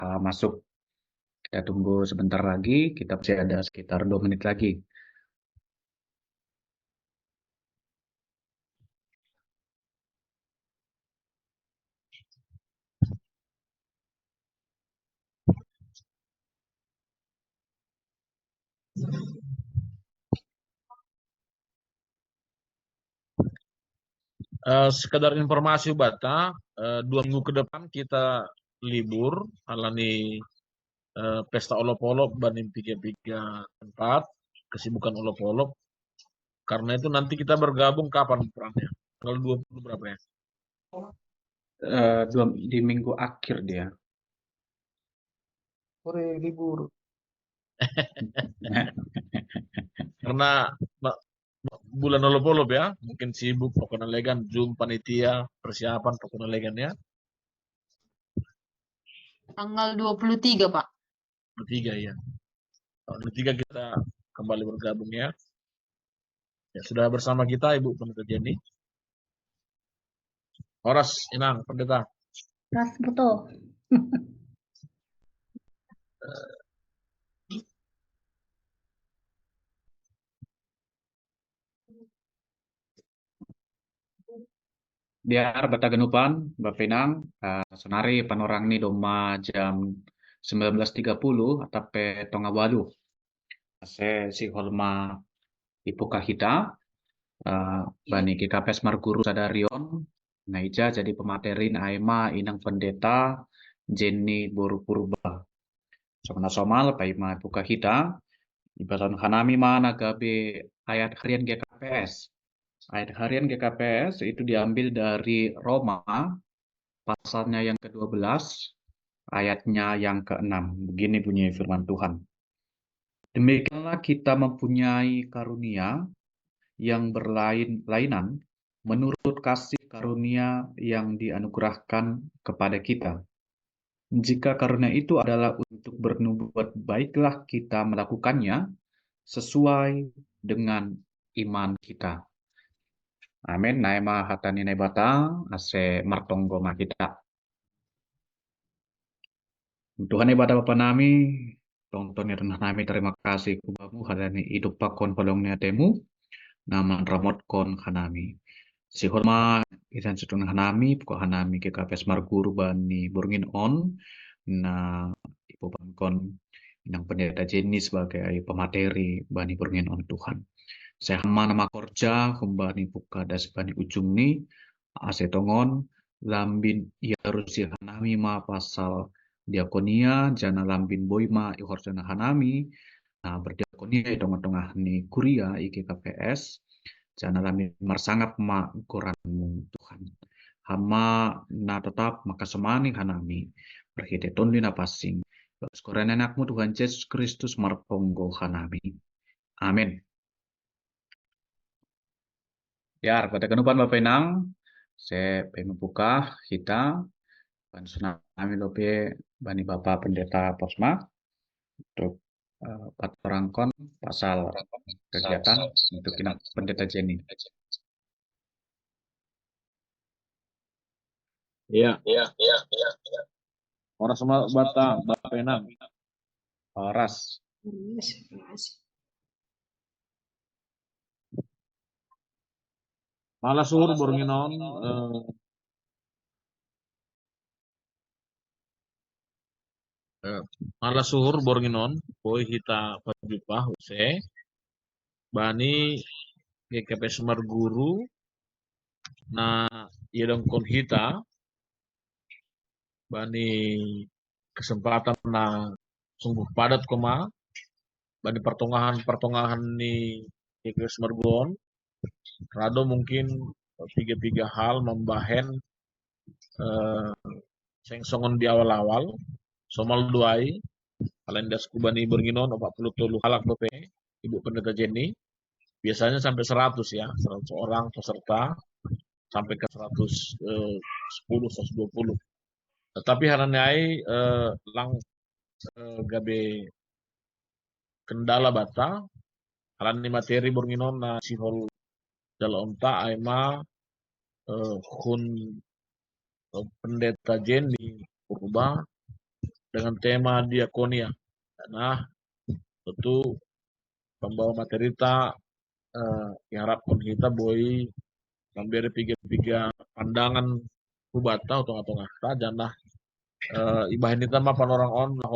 masuk. Kita tunggu sebentar lagi, kita masih ada sekitar 2 menit lagi. Sekedar informasi Bata, 2 minggu ke depan kita libur, alani pesta olok-olok banding 3 tempat, kesibukan olok-olok. Karena itu nanti kita bergabung kapan perangnya? Tanggal 20 berapa ya? Di minggu akhir dia. Sore libur. Karena bulan olok-olok ya, mungkin sibuk pokoknya legan, Zoom panitia, persiapan pokoknya legan ya. Tanggal 23, Pak. 23 ya. Tanggal 23 kita kembali bergabung ya. Ya, sudah bersama kita Ibu Pendeta Jenny. Horas, Inang, Pendeta. Ras, betul. Biar batagenupan, Bapinang, sonari panorang ni doma jam 19.30 atape tonga walu. Se si holma ipuka hita, bani kikapes marguru sadarion, naija jadi pematerin aema inang pendeta Jenny Boru Purba. Sokna somal paima ipuka hita, ibaton hanami mana gabe ayat harian GKPS. Ayat harian GKPS itu diambil dari Roma, pasalnya yang ke-12, ayatnya yang ke-6. Begini bunyi firman Tuhan. Demikianlah kita mempunyai karunia yang berlainan menurut kasih karunia yang dianugerahkan kepada kita. Jika karunia itu adalah untuk bernubuat, baiklah kita melakukannya sesuai dengan iman kita. Amin. Naima hatani nebata ase martonggo makita. Tuhan ibadah Bapa nami, tonton ya renah nami terima kasih kubamu hadani hidup pakon palongnya temu, naman ramot kon hanami. Si horma isan setun hanami, pukul hanami ke kapes marguru bani burngin on, na ibu bangkon yang pendeta Jenny sebagai pemateri bani burngin on Tuhan. Saya hama nama korja kembali buka das bani ujung ni asetongon lambin iarusi hanami ma pasal diakonia jana lambin boima ihorjana hanami berdiakonia tengah-tengah ni kuria IKKPS jana lambin marsangap ma koranmu Tuhan hama na tetap maka semani hanami berhite tondi na pasing skoren enakmu Tuhan Yesus Kristus marponggo hanami amin. Ya, pada kenupan Bapak Inang, saya membuka kita tsunami lope bani Bapak Pendeta Posma untuk patorangkon pasal kegiatan untuk Inang Pendeta Jenny. Iya. Orang semua Batak, Bapak Inang. Ras. Malah suhur bornginon malah suhur bornginon boy hita pajupah use bani GKP Semar Guru na yedong kon hita bani kesempatan na sungguh padat koma bani pertongahan ni GKP Semar Guru rado mungkin tiga hal membahen sengsongon di awal-awal somal duai kalendas kubani berginon 43 halak dope Ibu Pendeta Jenny biasanya sampai 100 ya 100 orang peserta sampai ke 110 120 tetapi hananyai gabe kendala bata halani materi berginon na sihol dalam onta aima hun Pendeta Jenny Purba dengan tema diakonia. Karena tentu pembawa materi yang harapkan kita boleh memberi tiga pandangan hubata atau ngata jangan ibahin kita mah orang on lah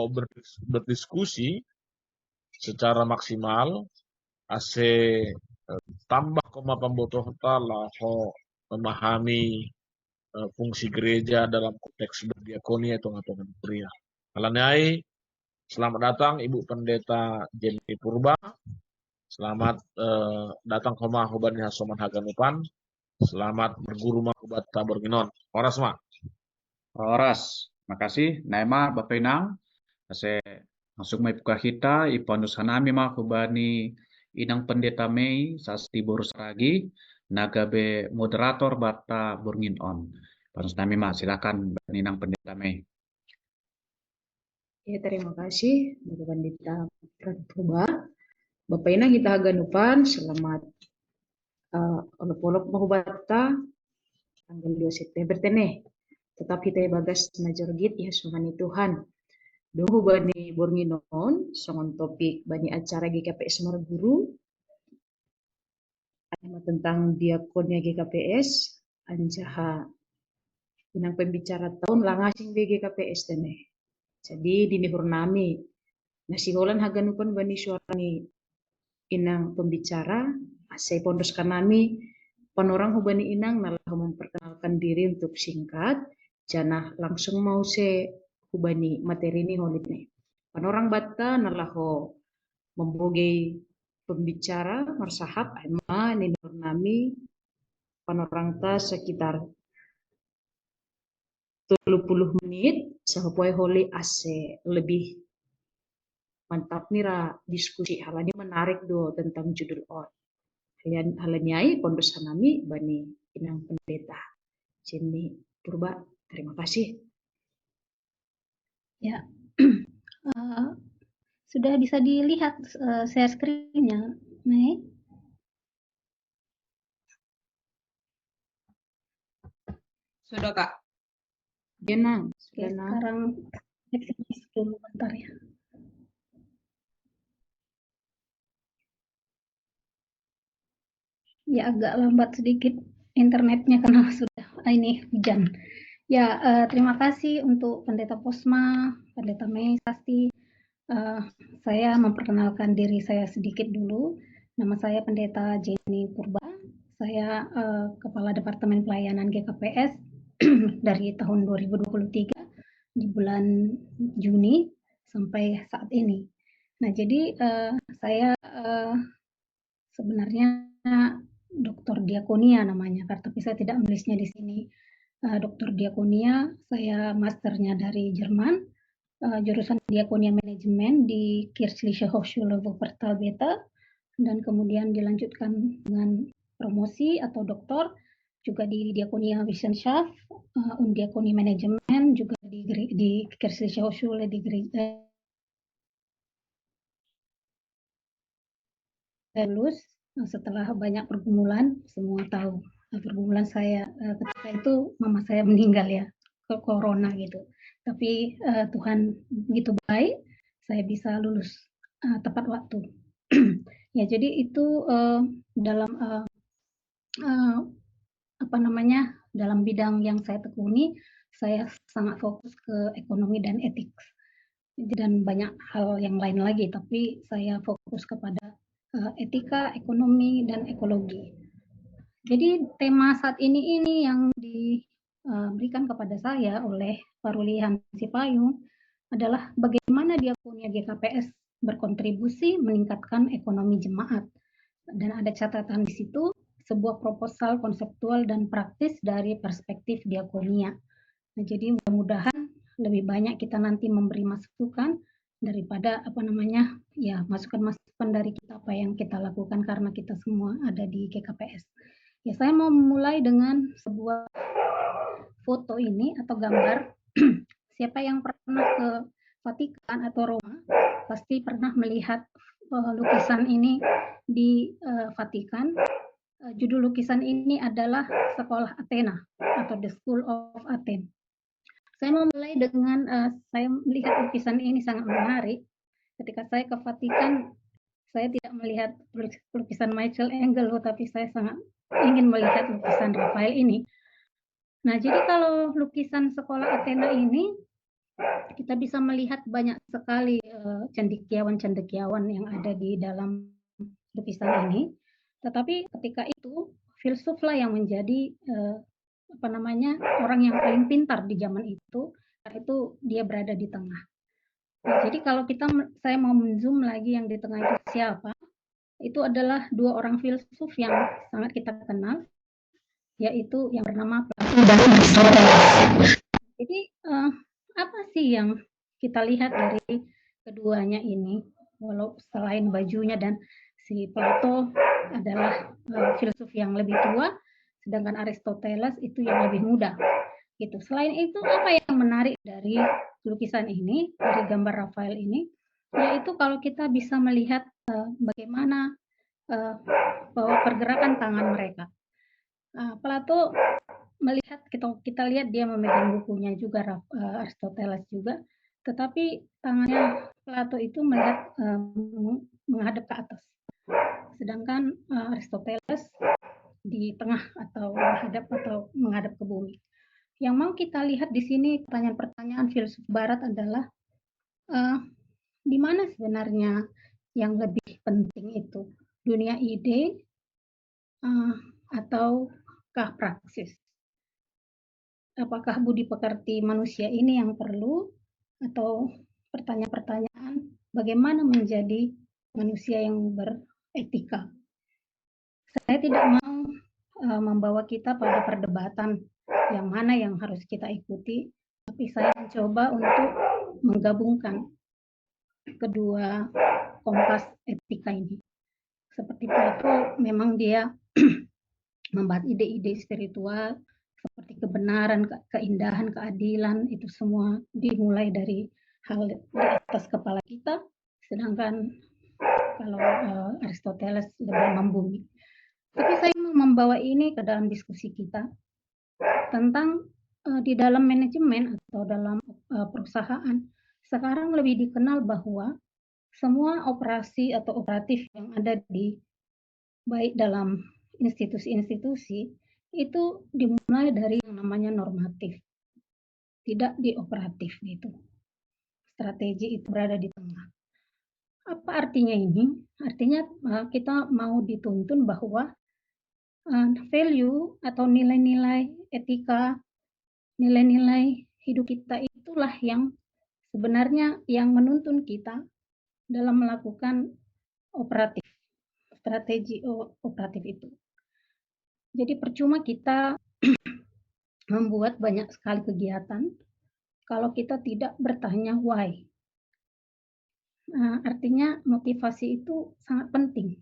berdiskusi secara maksimal ase tambah koma pembotoh lah memahami fungsi gereja dalam konteks berdiakonia atau ngatongan pria. Kalanyai, selamat datang Ibu Pendeta Jenny Purba. Selamat datang koma hubani hasoman haganupan. Selamat berguru mahubata berginon. Horas ma. Horas, makasih. Naima Bapak Inang, ase masuk mai puka kita ipanus hanami mah hubani Inang Pendeta Mei sasti boros ragi nagabe moderator bata burngin on. Panus nami mah silakan Bani Inang Pendeta Mei. Ya, terima kasih Bapak Pendeta Purba. Bapak Ina kita ganupan selamat olok-olok mahubata tanggal 2 September teneh. Tetap kita bagas majorgit ya sumani Tuhan. Duhu bani bornginon songon topik bani acara GKPS Marguru tentang diakonnya GKPS anjaha inang pembicara tahun langasing GKPS teneh. Jadi dini hurnami nasiholan haganupan bani suarani inang pembicara asai pondos kanami panorang hubani inang nalah memperkenalkan diri untuk singkat janah langsung mau se hubani materi ini holit nih. Panorang bata nalah ho membogai pembicara marsahap ama ninur nami panorang ta sekitar 30 menit sahapoy holi ase lebih mantap nira diskusi halanya menarik do tentang judul on. Halanyai pondos hanami bani Inang Pendeta Jenny Purba. Terima kasih. Ya, sudah bisa dilihat share screen-nya, Mei? Sudah, Kak. Jenang, Oke, sekarang cek dulu bentar ya. Ya, agak lambat sedikit internetnya karena sudah ini hujan. Ya, terima kasih untuk Pendeta Posma, Pendeta Mei, Sasti. Saya memperkenalkan diri saya sedikit dulu. Nama saya Pendeta Jenny Purba. Saya Kepala Departemen Pelayanan GKPS dari tahun 2023 di bulan Juni sampai saat ini. Nah, jadi saya sebenarnya Doktor Diakonia namanya, tapi saya tidak menulisnya di sini. Doktor Diakonia, saya masternya dari Jerman, jurusan Diakonia Manajemen di Kirchliche Hochschule Wuppertal Beta, dan kemudian dilanjutkan dengan promosi atau doktor juga di Diakonia Wissenschaft und Diakonie Manajemen juga di Kirchliche Hochschule di lulus setelah banyak pergumulan. Semua tahu pergumulan saya ketika itu mama saya meninggal ya ke corona gitu, tapi Tuhan begitu baik saya bisa lulus tepat waktu. Ya, jadi itu dalam dalam bidang yang saya tekuni, saya sangat fokus ke ekonomi dan etik dan banyak hal yang lain lagi, tapi saya fokus kepada etika, ekonomi, dan ekologi. Jadi tema saat ini yang diberikan kepada saya oleh Paruli Hansi Payung adalah bagaimana diakonia GKPS berkontribusi meningkatkan ekonomi jemaat. Dan ada catatan di situ, sebuah proposal konseptual dan praktis dari perspektif diakonia. Nah, jadi mudah-mudahan lebih banyak kita nanti memberi masukan daripada masukan-masukan dari kita apa yang kita lakukan karena kita semua ada di GKPS. Ya, saya mau memulai dengan sebuah foto ini atau gambar. Siapa yang pernah ke Vatikan atau Roma pasti pernah melihat lukisan ini di Vatikan. Judul lukisan ini adalah Sekolah Athena atau The School of Athens. Saya mau mulai dengan saya melihat lukisan ini sangat menarik. Ketika saya ke Vatikan, saya tidak melihat lukisan Michelangelo, tapi saya sangat ingin melihat lukisan Rafael ini. Nah, jadi kalau lukisan sekolah Athena ini, kita bisa melihat banyak sekali cendekiawan-cendekiawan yang ada di dalam lukisan ini. Tetapi ketika itu, filsuflah yang menjadi orang yang paling pintar di zaman itu, karena itu dia berada di tengah. Nah, jadi kalau saya mau menzoom lagi yang di tengah itu siapa, itu adalah dua orang filsuf yang sangat kita kenal, yaitu yang bernama Plato dan Aristoteles. Jadi apa sih yang kita lihat dari keduanya ini? Walau selain bajunya dan si Plato adalah filsuf yang lebih tua, sedangkan Aristoteles itu yang lebih muda. Gitu. Selain itu, apa yang menarik dari lukisan ini, dari gambar Rafael ini, yaitu kalau kita bisa melihat bagaimana bahwa pergerakan tangan mereka. Plato melihat, kita lihat dia memegang bukunya juga, Aristoteles juga, tetapi tangannya Plato itu melihat menghadap ke atas. Sedangkan Aristoteles di tengah atau menghadap ke bumi. Yang mau kita lihat di sini, pertanyaan-pertanyaan filsuf Barat adalah di mana sebenarnya yang lebih penting itu, dunia ide ataukah praksis? Apakah budi pekerti manusia ini yang perlu, atau pertanyaan-pertanyaan bagaimana menjadi manusia yang beretika? Saya tidak mau membawa kita pada perdebatan yang mana yang harus kita ikuti, tapi saya mencoba untuk menggabungkan kedua kompas etika ini. Seperti Plato, memang dia membahas ide-ide spiritual seperti kebenaran, keindahan, keadilan, itu semua dimulai dari hal di atas kepala kita, sedangkan kalau Aristoteles lebih membumi. Tapi saya mau membawa ini ke dalam diskusi kita tentang di dalam manajemen atau dalam perusahaan, sekarang lebih dikenal bahwa semua operasi atau operatif yang ada di baik dalam institusi-institusi itu dimulai dari yang namanya normatif, tidak di operatif gitu. Strategi itu berada di tengah. Apa artinya ini? Artinya kita mau dituntun bahwa value atau nilai-nilai etika, nilai-nilai hidup kita itulah yang sebenarnya yang menuntun kita dalam melakukan operatif, strategi operatif itu. Jadi percuma kita membuat banyak sekali kegiatan kalau kita tidak bertanya why. Artinya motivasi itu sangat penting.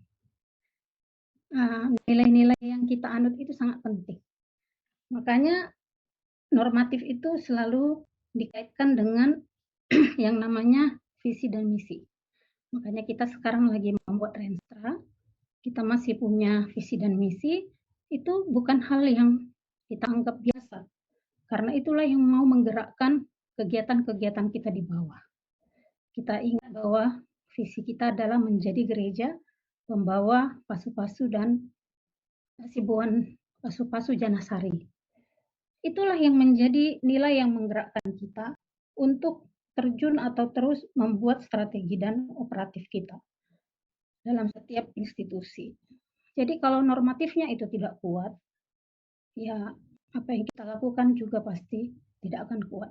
Nilai-nilai yang kita anut itu sangat penting. Makanya normatif itu selalu dikaitkan dengan yang namanya visi dan misi. Makanya kita sekarang lagi membuat Renstra, kita masih punya visi dan misi, itu bukan hal yang kita anggap biasa. Karena itulah yang mau menggerakkan kegiatan-kegiatan kita di bawah. Kita ingat bahwa visi kita adalah menjadi gereja pembawa pasu-pasu dan sibuan pasu-pasu Janasari. Itulah yang menjadi nilai yang menggerakkan kita untuk terjun atau terus membuat strategi dan operatif kita dalam setiap institusi. Jadi kalau normatifnya itu tidak kuat, ya apa yang kita lakukan juga pasti tidak akan kuat.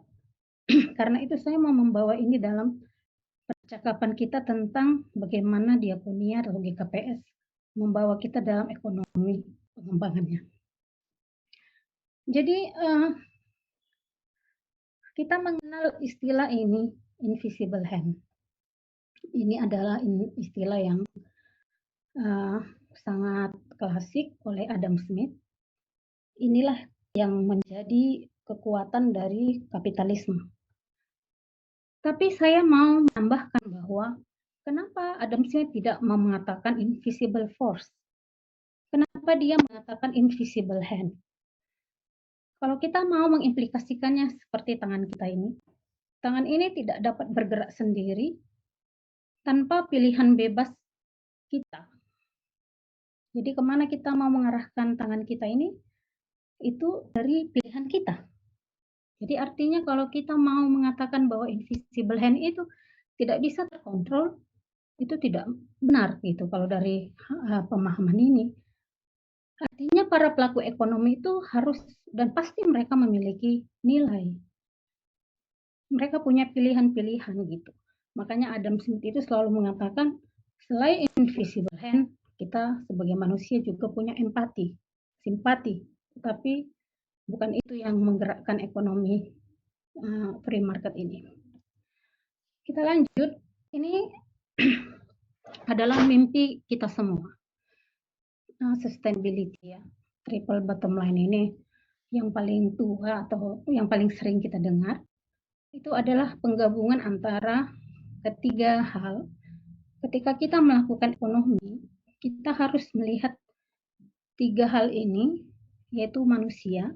Karena itu saya mau membawa ini dalam percakapan kita tentang bagaimana diakonia atau GKPS membawa kita dalam ekonomi pengembangannya. Jadi kita mengenal istilah ini, invisible hand. Ini adalah istilah yang sangat klasik oleh Adam Smith. Inilah yang menjadi kekuatan dari kapitalisme. Tapi saya mau menambahkan bahwa kenapa Adam Smith tidak mengatakan invisible force? Kenapa dia mengatakan invisible hand? Kalau kita mau mengimplikasikannya seperti tangan ini tidak dapat bergerak sendiri tanpa pilihan bebas kita. Jadi kemana kita mau mengarahkan tangan kita ini, itu dari pilihan kita. Jadi artinya kalau kita mau mengatakan bahwa invisible hand itu tidak bisa terkontrol, itu tidak benar gitu kalau dari pemahaman ini. Artinya para pelaku ekonomi itu harus dan pasti mereka memiliki nilai. Mereka punya pilihan-pilihan gitu. Makanya Adam Smith itu selalu mengatakan selain invisible hand, kita sebagai manusia juga punya empati, simpati, tapi bukan itu yang menggerakkan ekonomi free market ini. Kita lanjut, ini adalah mimpi kita semua. Sustainability ya, triple bottom line ini yang paling tua atau yang paling sering kita dengar, itu adalah penggabungan antara ketiga hal. Ketika kita melakukan ekonomi, kita harus melihat tiga hal ini, yaitu manusia,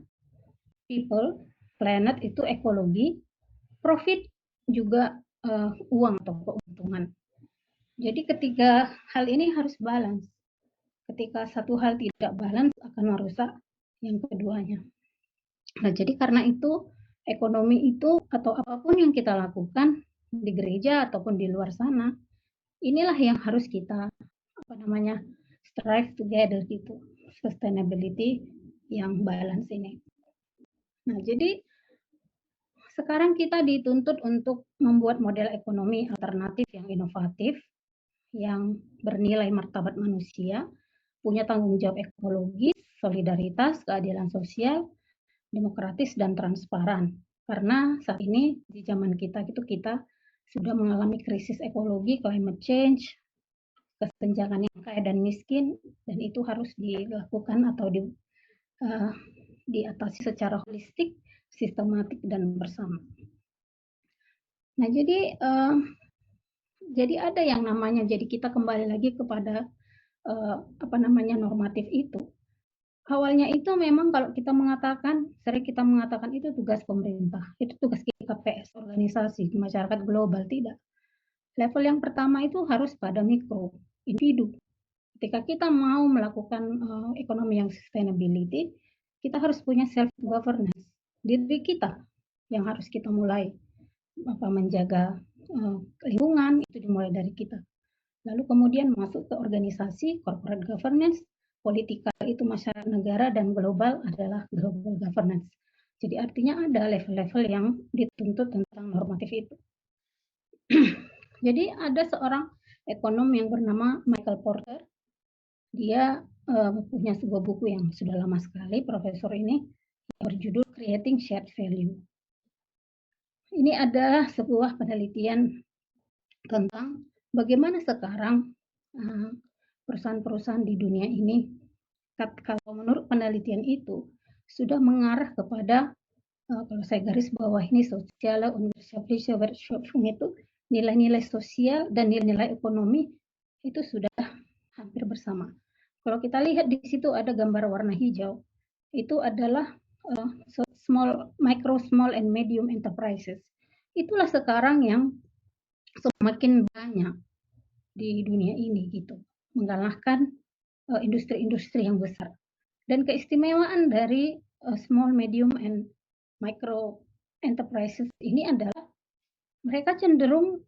people, planet itu ekologi, profit juga uang atau keuntungan. Jadi ketiga hal ini harus balance. Ketika satu hal tidak balance akan merusak yang keduanya. Nah, jadi karena itu ekonomi itu atau apapun yang kita lakukan di gereja ataupun di luar sana, inilah yang harus kita strive together gitu, sustainability yang balance ini. Nah, jadi sekarang kita dituntut untuk membuat model ekonomi alternatif yang inovatif, yang bernilai martabat manusia, punya tanggung jawab ekologis, solidaritas, keadilan sosial, demokratis, dan transparan. Karena saat ini di zaman kita sudah mengalami krisis ekologi, climate change, kesenjangan yang kaya dan miskin, dan itu harus dilakukan atau diatasi secara holistik, sistematik, dan bersama. Nah, jadi ada yang namanya, jadi kita kembali lagi kepada normatif itu. Awalnya itu memang kalau kita sering kita mengatakan itu tugas pemerintah, itu tugas KPS, organisasi, masyarakat global, tidak. Level yang pertama itu harus pada mikro, individu. Ketika kita mau melakukan ekonomi yang sustainability, kita harus punya self-governance. Diri kita yang harus kita mulai menjaga lingkungan, itu dimulai dari kita. Lalu kemudian masuk ke organisasi, corporate governance, politikal itu masyarakat negara, dan global adalah global governance. Jadi artinya ada level-level yang dituntut tentang normatif itu. Jadi ada seorang ekonom yang bernama Michael Porter. Dia punya sebuah buku yang sudah lama sekali, profesor ini, berjudul Creating Shared Value. Ini adalah sebuah penelitian tentang bagaimana sekarang perusahaan-perusahaan di dunia ini, kalau menurut penelitian itu, sudah mengarah kepada, kalau saya garis bawah ini, sosial, itu nilai-nilai sosial dan nilai-nilai ekonomi itu sudah hampir bersama. Kalau kita lihat di situ ada gambar warna hijau, itu adalah micro, small, and medium enterprises. Itulah sekarang yang semakin banyak di dunia ini gitu, mengalahkan industri-industri yang besar. Dan keistimewaan dari small, medium, and micro enterprises ini adalah mereka cenderung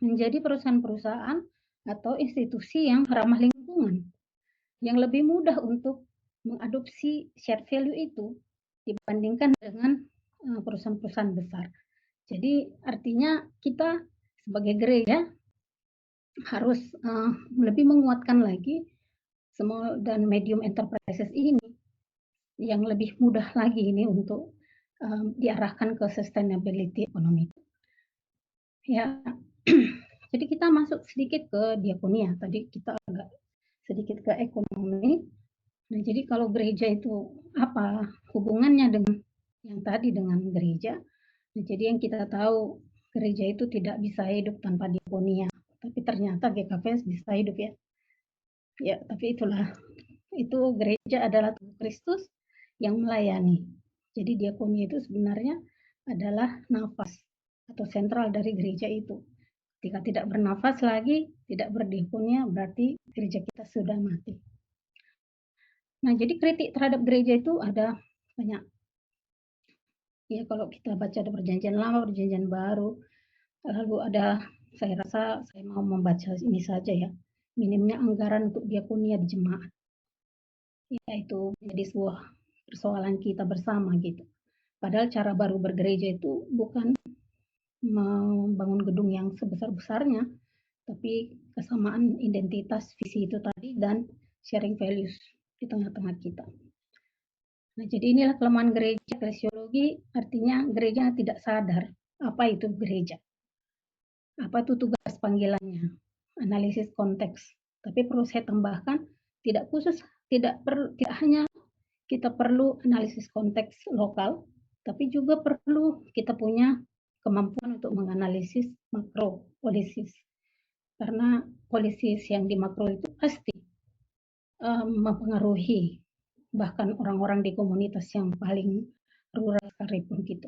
menjadi perusahaan-perusahaan atau institusi yang ramah lingkungan, yang lebih mudah untuk mengadopsi shared value itu dibandingkan dengan perusahaan-perusahaan besar. Jadi artinya kita sebagai gereja harus lebih menguatkan lagi small dan medium enterprises ini, yang lebih mudah lagi ini untuk diarahkan ke sustainability ekonomi. Ya, jadi kita masuk sedikit ke diakonia. Tadi kita agak sedikit ke ekonomi. Nah, jadi kalau gereja itu apa hubungannya dengan yang tadi dengan gereja? Nah, jadi yang kita tahu gereja itu tidak bisa hidup tanpa diakonia. Tapi ternyata GKPS bisa hidup ya. Ya, tapi itulah. Itu gereja adalah tubuh Kristus yang melayani. Jadi diakonia itu sebenarnya adalah nafas atau sentral dari gereja itu. Ketika tidak bernafas lagi, tidak berdiakonia, berarti gereja kita sudah mati. Nah, jadi kritik terhadap gereja itu ada banyak. Ya, kalau kita baca ada perjanjian lama, perjanjian baru, lalu ada, saya rasa saya mau membaca ini saja ya, minimnya anggaran untuk diakonia di jemaat. Ya, itu menjadi sebuah persoalan kita bersama gitu. Padahal cara baru bergereja itu bukan membangun gedung yang sebesar-besarnya, tapi kesamaan identitas visi itu tadi dan sharing values di tengah-tengah kita. Nah, jadi inilah kelemahan gereja. Eklesiologi artinya gereja tidak sadar apa itu gereja. Apa itu tugas panggilannya, analisis konteks. Tapi perlu saya tambahkan, tidak hanya kita perlu analisis konteks lokal, tapi juga perlu kita punya kemampuan untuk menganalisis makro polisis. Karena polisis yang di makro itu pasti mempengaruhi bahkan orang-orang di komunitas yang paling rural sekalipun gitu.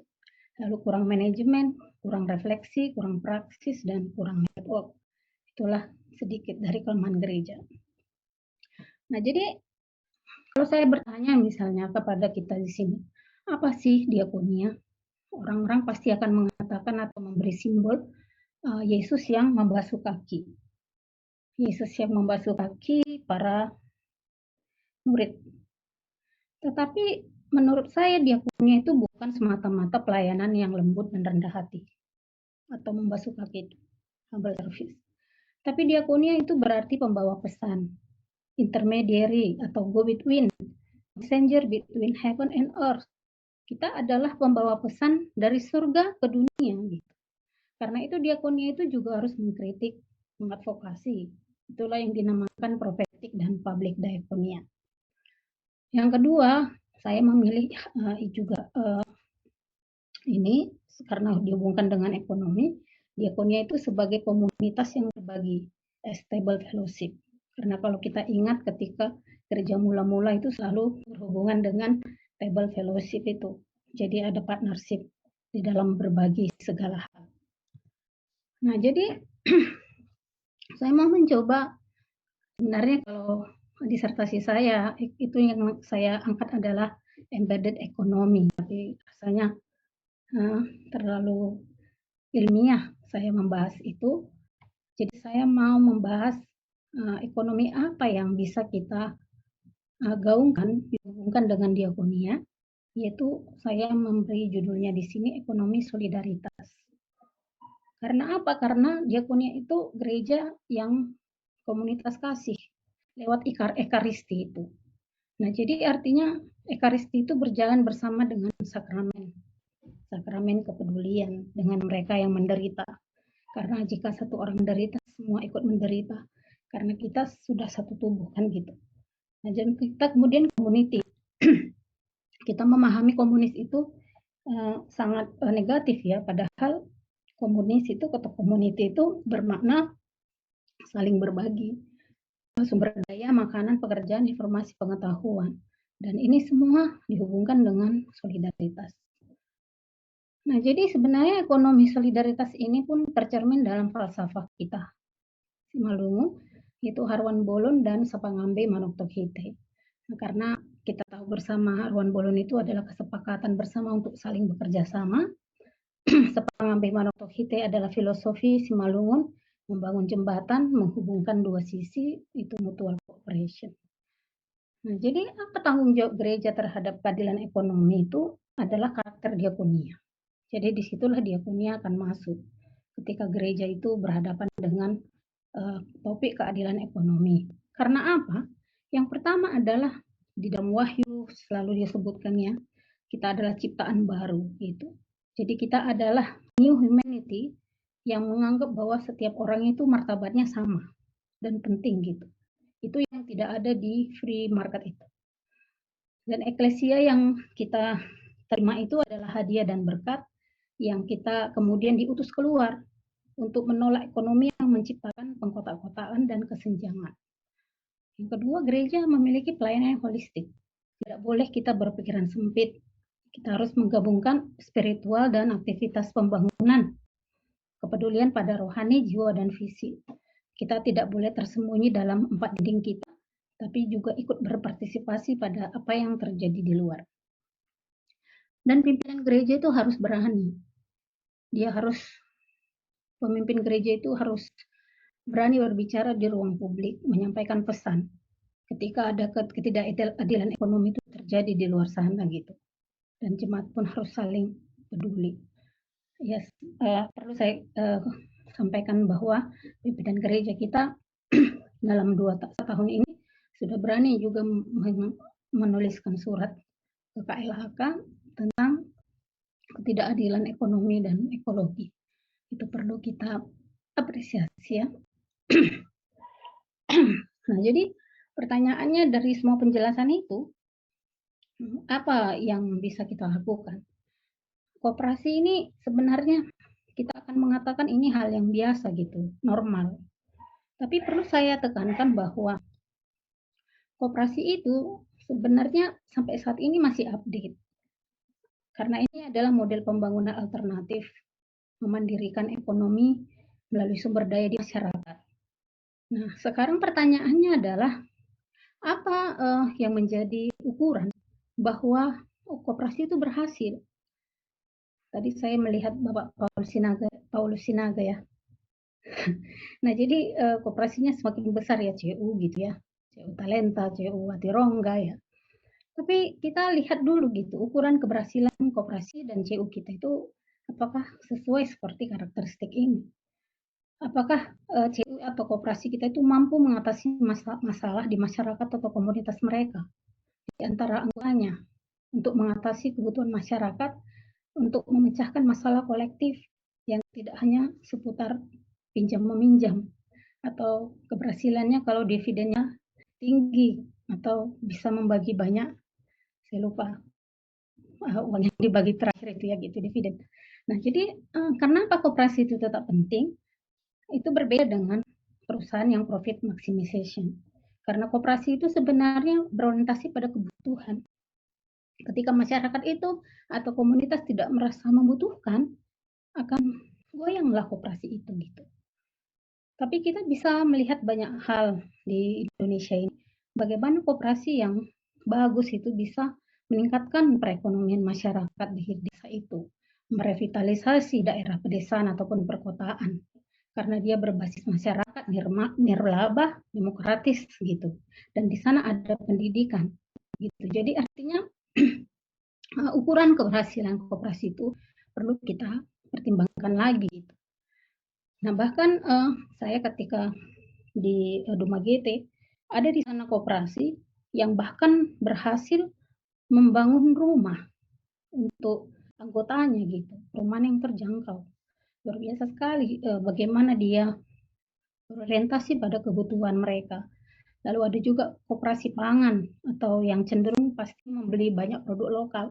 Lalu kurang manajemen, kurang refleksi, kurang praksis, dan kurang network. Itulah sedikit dari kelemahan gereja. Nah, jadi kalau saya bertanya misalnya kepada kita di sini, apa sih diakonia? Orang-orang pasti akan mengatakan atau memberi simbol Yesus yang membasuh kaki. Yesus yang membasuh kaki para murid. Tetapi menurut saya diakonia itu bukan semata-mata pelayanan yang lembut dan rendah hati atau membasuh kaki itu, humble service. Tapi diakonia itu berarti pembawa pesan, intermediary atau go between, messenger between heaven and earth. Kita adalah pembawa pesan dari surga ke dunia gitu. Karena itu diakonia itu juga harus mengkritik, mengadvokasi. Itulah yang dinamakan prophetic dan public diakonia. Yang kedua, saya memilih juga ini karena dihubungkan dengan ekonomi, diakonia itu sebagai komunitas yang berbagi, stable fellowship. Karena kalau kita ingat ketika gereja mula-mula itu selalu berhubungan dengan stable fellowship itu. Jadi ada partnership di dalam berbagi segala hal. Nah, jadi saya mau mencoba, sebenarnya kalau disertasi saya, itu yang saya angkat adalah embedded economy, tapi rasanya terlalu ilmiah saya membahas itu. Jadi saya mau membahas ekonomi apa yang bisa kita gaungkan, dihubungkan dengan diakonia, yaitu saya memberi judulnya di sini ekonomi solidaritas. Karena apa? Karena diakonia itu gereja yang komunitas kasih lewat ekaristi itu. Nah, jadi artinya ekaristi itu berjalan bersama dengan sakramen kepedulian dengan mereka yang menderita. Karena jika satu orang menderita, semua ikut menderita. Karena kita sudah satu tubuh kan gitu. Nah, jadi kita kemudian community. Kita memahami komunis itu sangat negatif ya, padahal komunis itu atau community itu bermakna saling berbagi sumber daya, makanan, pekerjaan, informasi, pengetahuan. Dan ini semua dihubungkan dengan solidaritas. Nah, jadi sebenarnya ekonomi solidaritas ini pun tercermin dalam falsafah kita. Simalungun, yaitu Harwan Bolon dan Sapangambe Manuktokhite. Nah, karena kita tahu bersama Harwan Bolon itu adalah kesepakatan bersama untuk saling bekerja sama. Sapangambe Manuktokhite adalah filosofi Simalungun, membangun jembatan, menghubungkan dua sisi, itu mutual cooperation. Nah, jadi apa tanggung jawab gereja terhadap keadilan ekonomi itu adalah karakter diakonia. Jadi disitulah diakonia akan masuk ketika gereja itu berhadapan dengan topik keadilan ekonomi. Karena apa? Yang pertama adalah di dalam Wahyu selalu disebutkannya kita adalah ciptaan baru gitu. Jadi kita adalah new humanity yang menganggap bahwa setiap orang itu martabatnya sama dan penting gitu. Itu yang tidak ada di free market itu. Dan eklesia yang kita terima itu adalah hadiah dan berkat yang kita kemudian diutus keluar untuk menolak ekonomi yang menciptakan pengkotak-kotakan dan kesenjangan. Yang kedua, gereja memiliki pelayanan yang holistik. Tidak boleh kita berpikiran sempit, Kita harus menggabungkan spiritual dan aktivitas pembangunan, kepedulian pada rohani, jiwa, dan visi. Kita tidak boleh tersembunyi dalam 4 dinding kita, tapi juga ikut berpartisipasi pada apa yang terjadi di luar. Dan pimpinan gereja itu harus berani. Pemimpin gereja itu harus berani berbicara di ruang publik, menyampaikan pesan ketika ada ketidakadilan ekonomi itu terjadi di luar sana gitu. Dan jemaat pun harus saling peduli. Perlu saya sampaikan bahwa pimpinan gereja kita dalam 2 tahun ini sudah berani juga menuliskan surat ke KLHK tentang ketidakadilan ekonomi dan ekologi. Itu perlu kita apresiasi ya. Nah, jadi pertanyaannya dari semua penjelasan itu, apa yang bisa kita lakukan? Koperasi ini sebenarnya kita akan mengatakan ini hal yang biasa gitu, normal. Tapi perlu saya tekankan bahwa koperasi itu sebenarnya sampai saat ini masih update. Karena ini adalah model pembangunan alternatif, memandirikan ekonomi melalui sumber daya di masyarakat. Nah, sekarang pertanyaannya adalah apa yang menjadi ukuran bahwa koperasi itu berhasil? Tadi saya melihat Bapak Paulus Sinaga ya. Nah, jadi koperasinya semakin besar ya, CU gitu ya. CU Talenta, CU Watirongga ya. Tapi kita lihat dulu gitu, ukuran keberhasilan koperasi dan CU kita itu apakah sesuai seperti karakteristik ini? Apakah CU atau koperasi kita itu mampu mengatasi masalah di masyarakat atau komunitas mereka di antara anggotanya untuk mengatasi kebutuhan masyarakat, untuk memecahkan masalah kolektif yang tidak hanya seputar pinjam-meminjam, atau keberhasilannya kalau dividennya tinggi atau bisa membagi banyak, saya lupa uang yang dibagi terakhir itu ya gitu, dividen. Nah, jadi kenapa koperasi itu tetap penting? Itu berbeda dengan perusahaan yang profit maximization. Karena koperasi itu sebenarnya berorientasi pada kebutuhan. Ketika masyarakat itu atau komunitas tidak merasa membutuhkan, akan goyanglah koperasi itu gitu. Tapi kita bisa melihat banyak hal di Indonesia ini. Bagaimana koperasi yang bagus itu bisa meningkatkan perekonomian masyarakat di desa itu, merevitalisasi daerah pedesaan ataupun perkotaan, karena dia berbasis masyarakat, nirlaba, demokratis gitu. Dan di sana ada pendidikan gitu. Jadi artinya ukuran keberhasilan koperasi itu perlu kita pertimbangkan lagi gitu. Nah, bahkan saya ketika di Duma GT ada di sana koperasi yang bahkan berhasil membangun rumah untuk anggotanya gitu, rumah yang terjangkau. Luar biasa sekali bagaimana dia berorientasi pada kebutuhan mereka. Lalu ada juga koperasi pangan atau yang cenderung pasti membeli banyak produk lokal,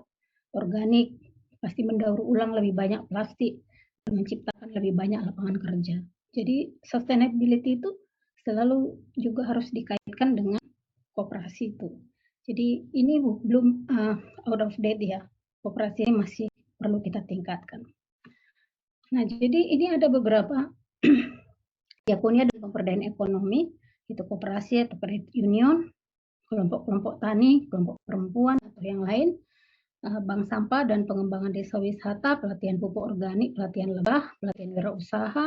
organik, pasti mendaur ulang lebih banyak plastik, dan menciptakan lebih banyak lapangan kerja. Jadi sustainability itu selalu juga harus dikaitkan dengan koperasi itu. Jadi ini belum out of date ya, koperasi masih perlu kita tingkatkan. Nah, jadi ini ada beberapa diakonia dan pemberdayaan ekonomi, itu koperasi atau credit union, kelompok-kelompok tani, kelompok perempuan atau yang lain, bank sampah dan pengembangan desa wisata, pelatihan pupuk organik, pelatihan lebah, pelatihan wirausaha,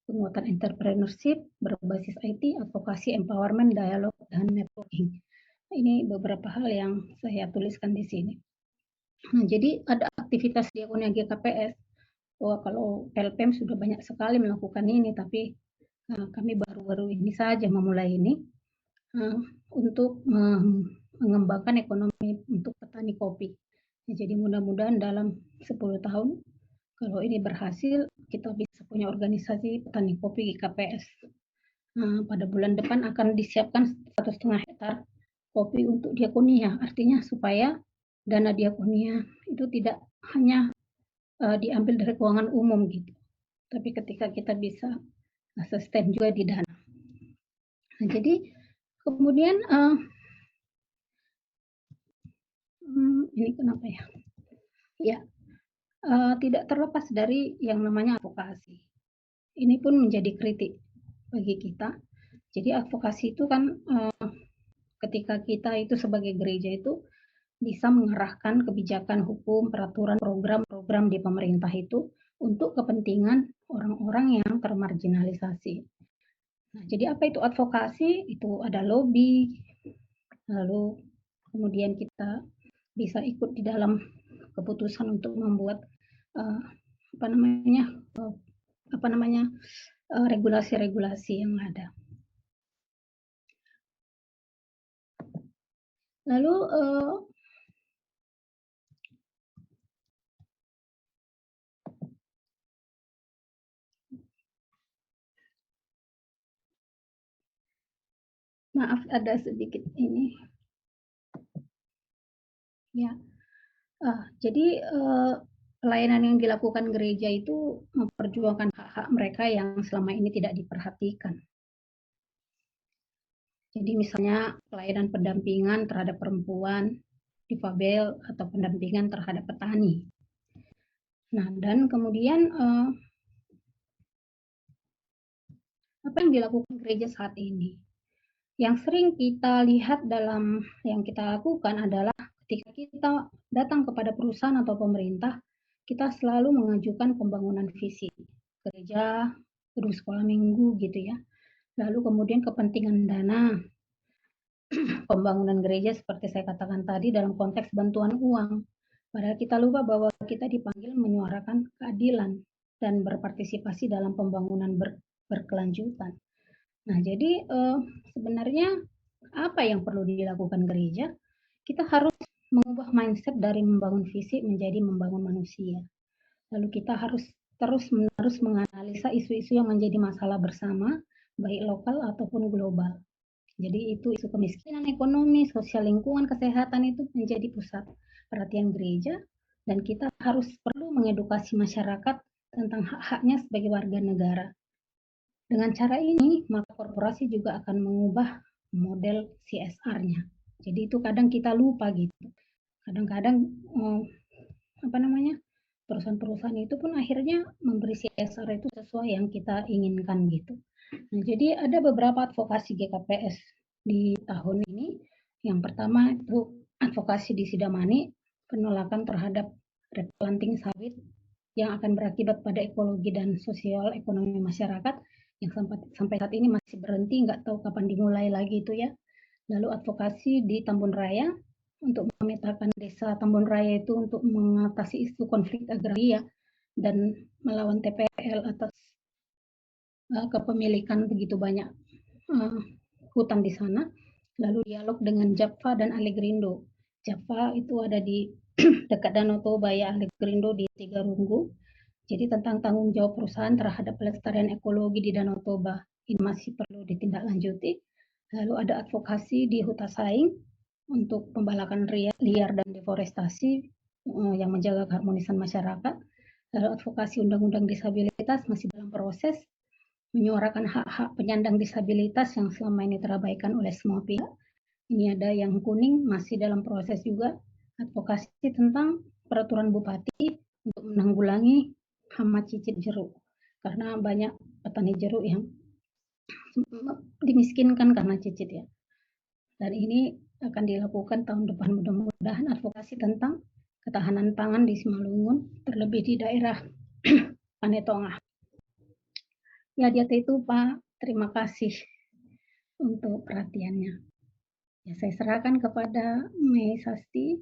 penguatan entrepreneurship berbasis IT, advokasi, empowerment, dialog, dan networking. Ini beberapa hal yang saya tuliskan di sini. Nah, jadi ada aktivitas diakonia GKPS. Kalau PLPM sudah banyak sekali melakukan ini, tapi kami baru-baru ini saja memulai ini untuk mengembangkan ekonomi untuk petani kopi. Jadi mudah-mudahan dalam 10 tahun kalau ini berhasil kita bisa punya organisasi petani kopi GKPS. Pada bulan depan akan disiapkan 1,5 hektar kopi untuk diakonia, artinya supaya dana diakonia itu tidak hanya diambil dari keuangan umum gitu, tapi ketika kita bisa sustain juga di dana. Nah, jadi kemudian ini kenapa ya? Ya, tidak terlepas dari yang namanya advokasi. Ini pun menjadi kritik bagi kita. Jadi advokasi itu kan ketika kita itu sebagai gereja itu bisa mengarahkan kebijakan hukum, peraturan, program-program di pemerintah itu untuk kepentingan orang-orang yang termarginalisasi. Nah, jadi apa itu advokasi? Itu ada lobby, lalu kemudian kita bisa ikut di dalam keputusan untuk membuat uh, regulasi-regulasi yang ada. Lalu maaf ada sedikit ini. Ya, jadi pelayanan yang dilakukan gereja itu memperjuangkan hak-hak mereka yang selama ini tidak diperhatikan. Jadi misalnya pelayanan pendampingan terhadap perempuan, difabel, atau pendampingan terhadap petani. Nah, dan kemudian apa yang dilakukan gereja saat ini? Yang sering kita lihat dalam yang kita lakukan adalah ketika kita datang kepada perusahaan atau pemerintah, kita selalu mengajukan pembangunan visi gereja, gedung sekolah minggu gitu ya. Lalu kemudian kepentingan dana, pembangunan gereja seperti saya katakan tadi dalam konteks bantuan uang. Padahal kita lupa bahwa kita dipanggil menyuarakan keadilan dan berpartisipasi dalam pembangunan berkelanjutan. Nah, jadi sebenarnya apa yang perlu dilakukan gereja? Kita harus mengubah mindset dari membangun fisik menjadi membangun manusia. Lalu kita harus terus-menerus menganalisa isu-isu yang menjadi masalah bersama, baik lokal ataupun global. Jadi itu isu kemiskinan, ekonomi, sosial lingkungan, kesehatan itu menjadi pusat perhatian gereja, dan kita perlu mengedukasi masyarakat tentang hak-haknya sebagai warga negara. Dengan cara ini, maka korporasi juga akan mengubah model CSR-nya. Jadi itu kadang kita lupa gitu. Kadang-kadang perusahaan-perusahaan itu pun akhirnya memberi CSR itu sesuai yang kita inginkan gitu. Nah, jadi ada beberapa advokasi GKPS di tahun ini. Yang pertama itu advokasi di Sidamani, penolakan terhadap replanting sawit yang akan berakibat pada ekologi dan sosial ekonomi masyarakat, yang sampai saat ini masih berhenti, nggak tahu kapan dimulai lagi itu ya. Lalu advokasi di Tambun Raya untuk memetakan desa Tambun Raya itu untuk mengatasi isu konflik agraria dan melawan TPL atas kepemilikan begitu banyak hutan di sana. Lalu dialog dengan Japfa dan Alegrindo. Japfa itu ada di dekat Danau Toba ya, Alegrindo di Tigarunggu. Jadi tentang tanggung jawab perusahaan terhadap pelestarian ekologi di Danau Toba ini masih perlu ditindaklanjuti. Lalu ada advokasi di Hutasaing untuk pembalakan liar dan deforestasi yang menjaga keharmonisan masyarakat. Lalu advokasi undang-undang disabilitas masih dalam proses, menyuarakan hak-hak penyandang disabilitas yang selama ini terabaikan oleh semua pihak. Ini ada yang kuning masih dalam proses juga, advokasi tentang peraturan bupati untuk menanggulangi hama cicit jeruk, karena banyak petani jeruk yang dimiskinkan karena cicit ya. Dan ini akan dilakukan tahun depan, mudah-mudahan advokasi tentang ketahanan pangan di Simalungun, terlebih di daerah Panetongah. Ya, dia itu Pak, terima kasih untuk perhatiannya. Ya, saya serahkan kepada Mei Sasti.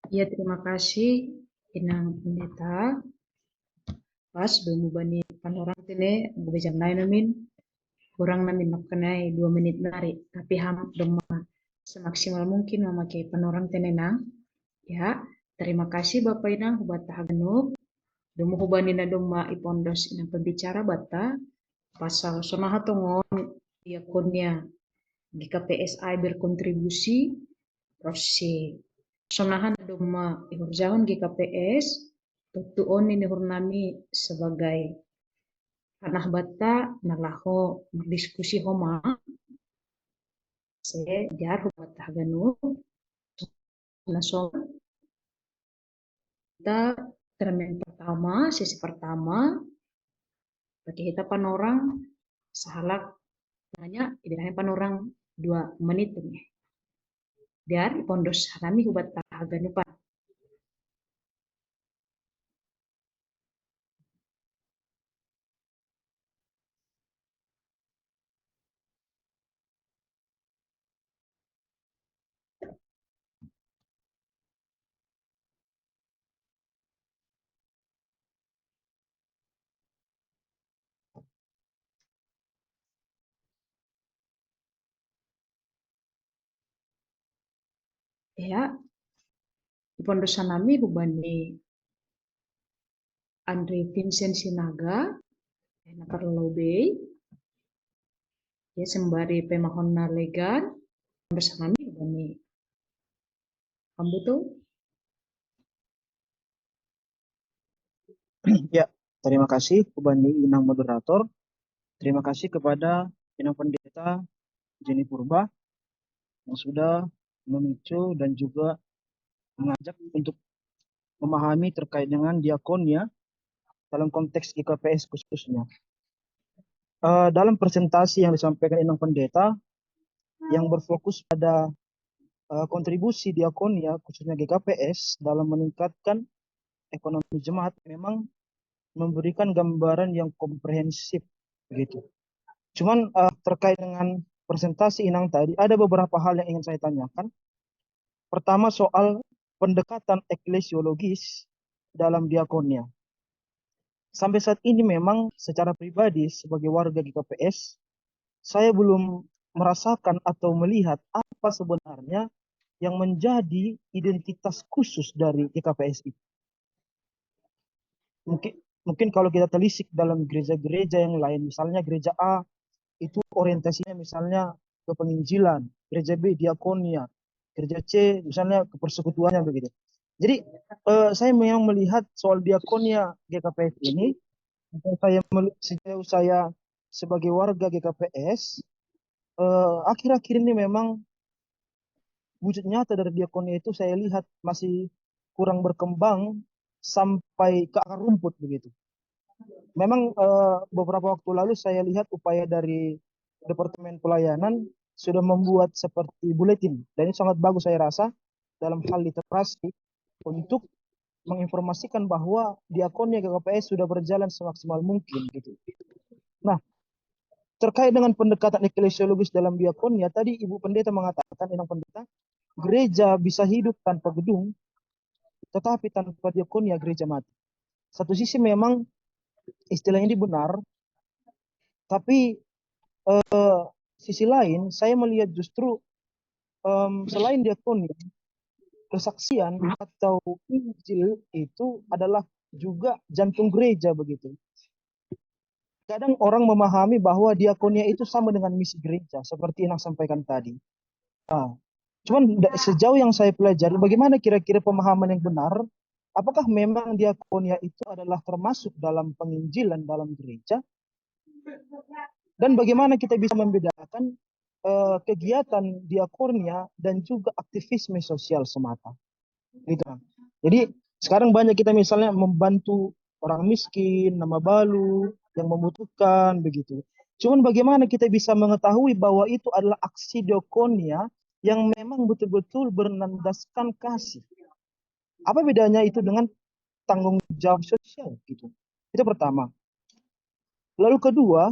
Ya, terima kasih Inang Pendeta. Pas belum bani panorang tene bejam nai namin kurang namin nakanai 2 menit nari, tapi ham doma semaksimal mungkin memakai panorang tene nang. Ya, terima kasih Bapak Inang hubata haganuk. Domo hubani na doma ipondos inang pembicara bata pasal sonaha tongon diakonnya GKPSI berkontribusi proses sonahan doma ihurjaon GKPS tutuon ini hurnami sebagai tanah bata nalaho berdiskusi homa se jar bata haganu Nah, kita termin pertama, sesi pertama, bagi kita panorang sahalak nanya idahnya panorang 2 menit ini. Biar pondos kami hubat tahagan lupa. Ya, di pondosan kami hubani Andre Vincent Sinaga, nakar lobby, ya sembari pemahon legan, pondosan kami hubani Kambuto. Ya, terima kasih Kubani Inang moderator. Terima kasih kepada Inang Pendeta Jenny Purba yang sudah memicu dan juga mengajak untuk memahami terkait dengan diakonia dalam konteks GKPS khususnya. Dalam presentasi yang disampaikan Inang Pendeta yang berfokus pada kontribusi diakonia khususnya GKPS dalam meningkatkan ekonomi jemaat memang memberikan gambaran yang komprehensif begitu. Cuman terkait dengan presentasi Inang tadi ada beberapa hal yang ingin saya tanyakan. Pertama soal pendekatan eklesiologis dalam diakonia. Sampai saat ini memang secara pribadi sebagai warga GKPS saya belum merasakan atau melihat apa sebenarnya yang menjadi identitas khusus dari GKPS itu. Mungkin kalau kita telisik dalam gereja-gereja yang lain, misalnya gereja A itu orientasinya misalnya ke penginjilan, gereja B diakonia, gereja C misalnya ke persekutuannya begitu. Jadi saya memang melihat soal diakonia GKPS ini, sejauh saya sebagai warga GKPS, akhir-akhir ini memang wujud nyata dari diakonia itu saya lihat masih kurang berkembang sampai ke akar rumput begitu. Memang beberapa waktu lalu saya lihat upaya dari Departemen Pelayanan sudah membuat seperti buletin dan ini sangat bagus saya rasa dalam hal literasi untuk menginformasikan bahwa diakonia GKPS sudah berjalan semaksimal mungkin gitu. Nah, terkait dengan pendekatan eklesiologis dalam diakonia tadi Ibu Pendeta mengatakan, Inang Pendeta, gereja bisa hidup tanpa gedung, tetapi tanpa diakonia gereja mati. Satu sisi memang istilah ini benar, tapi sisi lain saya melihat justru selain diakonia, kesaksian atau Injil itu adalah juga jantung gereja begitu. Kadang orang memahami bahwa diakonia itu sama dengan misi gereja seperti yang sampaikan tadi. Cuman sejauh yang saya pelajari, bagaimana kira-kira pemahaman yang benar? Apakah memang diakonia itu adalah termasuk dalam penginjilan dalam gereja? Dan bagaimana kita bisa membedakan kegiatan diakonia dan juga aktivisme sosial semata? Gitu. Jadi sekarang banyak kita misalnya membantu orang miskin, nama balu, yang membutuhkan begitu. Cuman bagaimana kita bisa mengetahui bahwa itu adalah aksi diakonia yang memang betul-betul bernandaskan kasih. Apa bedanya itu dengan tanggung jawab sosial gitu? Itu pertama. Lalu kedua,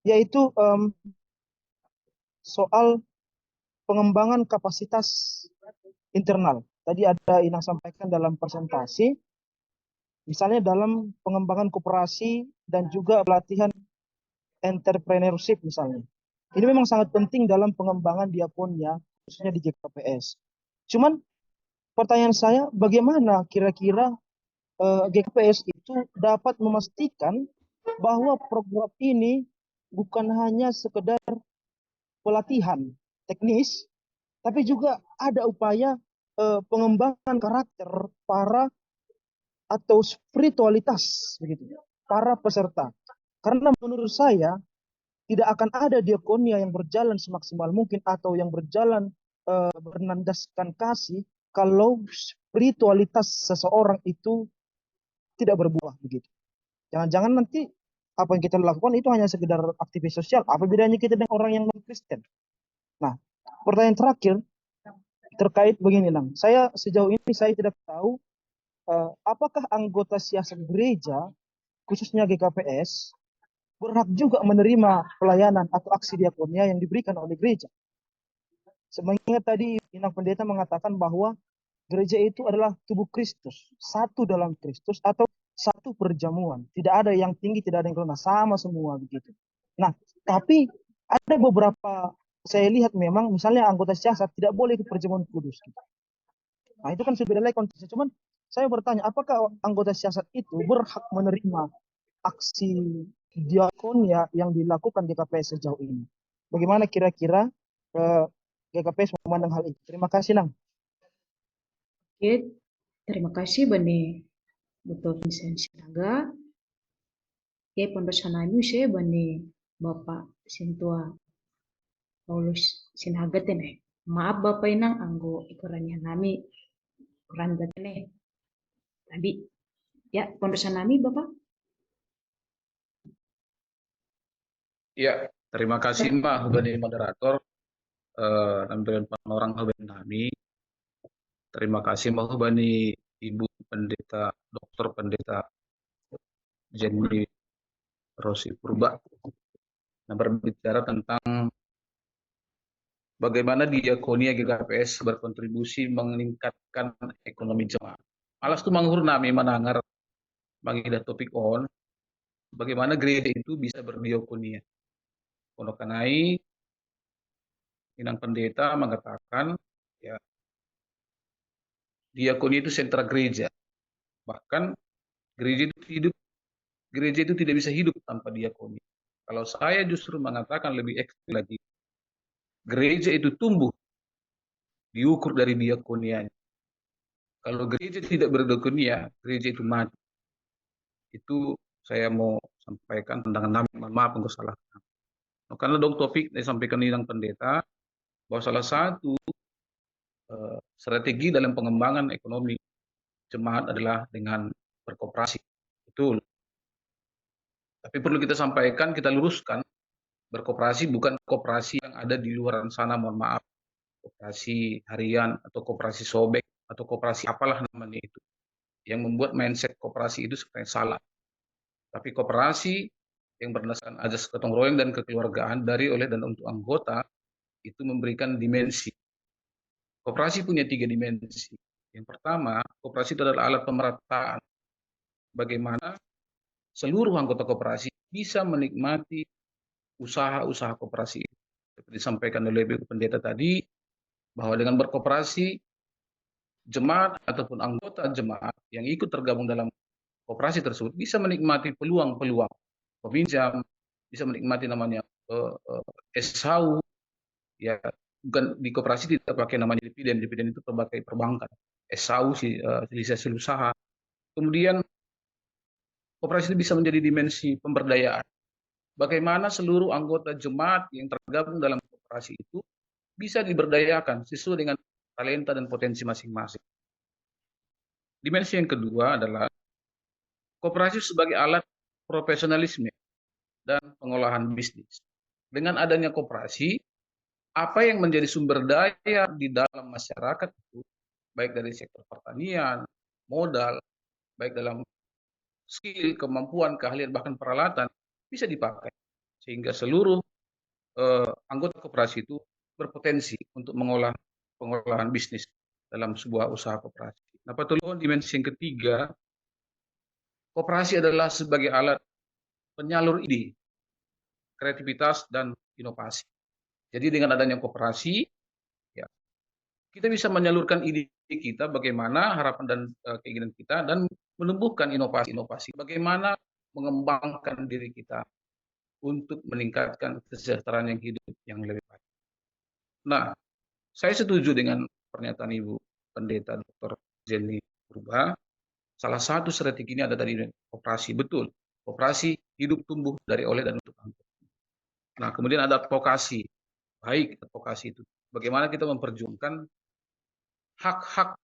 yaitu soal pengembangan kapasitas internal. Tadi ada Inang sampaikan dalam presentasi, misalnya dalam pengembangan koperasi dan juga pelatihan entrepreneurship misalnya. Ini memang sangat penting dalam pengembangan diakonia, khususnya di GKPS. Cuman pertanyaan saya, bagaimana kira-kira GKPS itu dapat memastikan bahwa program ini bukan hanya sekedar pelatihan teknis, tapi juga ada upaya pengembangan karakter para atau spiritualitas begitu para peserta. Karena menurut saya tidak akan ada diakonia yang berjalan semaksimal mungkin atau yang berjalan bernandaskan kasih kalau spiritualitas seseorang itu tidak berbuah begitu. Jangan-jangan nanti apa yang kita lakukan itu hanya sekedar aktivitas sosial. Apa bedanya kita dengan orang yang non-Kristen? Nah, pertanyaan terakhir terkait begini, Nang. Saya sejauh ini saya tidak tahu apakah anggota siasat gereja, khususnya GKPS, berhak juga menerima pelayanan atau aksi diakonia yang diberikan oleh gereja. Sebenarnya tadi Inang Pendeta mengatakan bahwa gereja itu adalah tubuh Kristus, satu dalam Kristus atau satu perjamuan. Tidak ada yang tinggi, tidak ada yang rendah, sama semua begitu. Nah, tapi ada beberapa saya lihat memang misalnya anggota siasat tidak boleh ikut perjamuan kudus. Gitu. Nah, itu kan sudah beda lagi konteksnya. Cuman saya bertanya, apakah anggota siasat itu berhak menerima aksi diakonia yang dilakukan GKPS sejauh ini? Bagaimana kira-kira GKPS memandang hal itu? Terima kasih, Nang. Oke, terima kasih Bani Betul Vincent Sinaga. Oke, Pondok Sananyu saya Bani Bapak Sintua Paulus Sinaga teneh. Maaf Bapak Inang anggo ikurannya nami ukuran teneh. Tadi ya Pondok Sanami Bapak. Ya, terima kasih Mbak sebagai moderator nampilan orang Hubani kami. Terima kasih Mbak Hubani, Ibu Pendeta, Dokter Pendeta Jenny Rosi Purba. Nah, berbicara tentang bagaimana diakonia GKPS berkontribusi meningkatkan ekonomi jemaat. Alas tu manghur nami manangar mangida topik on bagaimana gereja itu bisa berdiakonia. Pondok Kanai Inang Pendeta mengatakan ya diakonia itu sentra gereja. Bahkan gereja itu tidak bisa hidup tanpa diakonia. Kalau saya justru mengatakan lebih ekstrim lagi, gereja itu tumbuh diukur dari diakonianya. Kalau gereja tidak berdiakonia, gereja itu mati. Itu saya mau sampaikan pandangan kami, mohon maaf untuk salah. Karena dong topik disampaikan Inang Pendeta bahwa salah satu strategi dalam pengembangan ekonomi jemaat adalah dengan berkooperasi. Betul. Tapi perlu kita sampaikan, kita luruskan, berkooperasi bukan kooperasi yang ada di luar sana, mohon maaf. Kooperasi harian atau kooperasi sobek atau kooperasi apalah namanya itu. Yang membuat mindset kooperasi itu sebenarnya salah. Tapi kooperasi yang berdasarkan azas gotong royong dan kekeluargaan dari, oleh, dan untuk anggota itu memberikan dimensi. Kooperasi punya 3 dimensi. Yang pertama, kooperasi itu adalah alat pemerataan. Bagaimana seluruh anggota kooperasi bisa menikmati usaha-usaha kooperasi. Seperti disampaikan oleh Ibu Pendeta tadi, bahwa dengan berkooperasi, jemaat ataupun anggota jemaat yang ikut tergabung dalam kooperasi tersebut bisa menikmati peluang-peluang peminjam, bisa menikmati namanya SHU, ya bukan di kooperasi tidak pakai namanya dividen itu berbagai perbankan, SHU lisensi usaha. Kemudian kooperasi itu bisa menjadi dimensi pemberdayaan. Bagaimana seluruh anggota jemaat yang tergabung dalam kooperasi itu bisa diberdayakan sesuai dengan talenta dan potensi masing-masing. Dimensi yang kedua adalah kooperasi sebagai alat profesionalisme dan pengolahan bisnis. Dengan adanya kooperasi, apa yang menjadi sumber daya di dalam masyarakat itu, baik dari sektor pertanian, modal, baik dalam skill, kemampuan, keahlian, bahkan peralatan, bisa dipakai. Sehingga seluruh anggota kooperasi itu berpotensi untuk mengolah pengolahan bisnis dalam sebuah usaha kooperasi. Nah, patologi dimensi yang ketiga, kooperasi adalah sebagai alat penyalur ide, kreativitas, dan inovasi. Jadi dengan adanya kooperasi, ya, kita bisa menyalurkan ide kita, bagaimana harapan dan keinginan kita, dan menumbuhkan inovasi-inovasi. Bagaimana mengembangkan diri kita untuk meningkatkan kesejahteraan yang hidup yang lebih baik. Nah, saya setuju dengan pernyataan Ibu Pendeta Dr. Jenny Purba. Salah satu strategi ini ada dari kooperasi, betul. Kooperasi hidup tumbuh dari, oleh, dan untuk anggota. Nah, kemudian ada advokasi. Baik advokasi itu. Bagaimana kita memperjuangkan hak-hak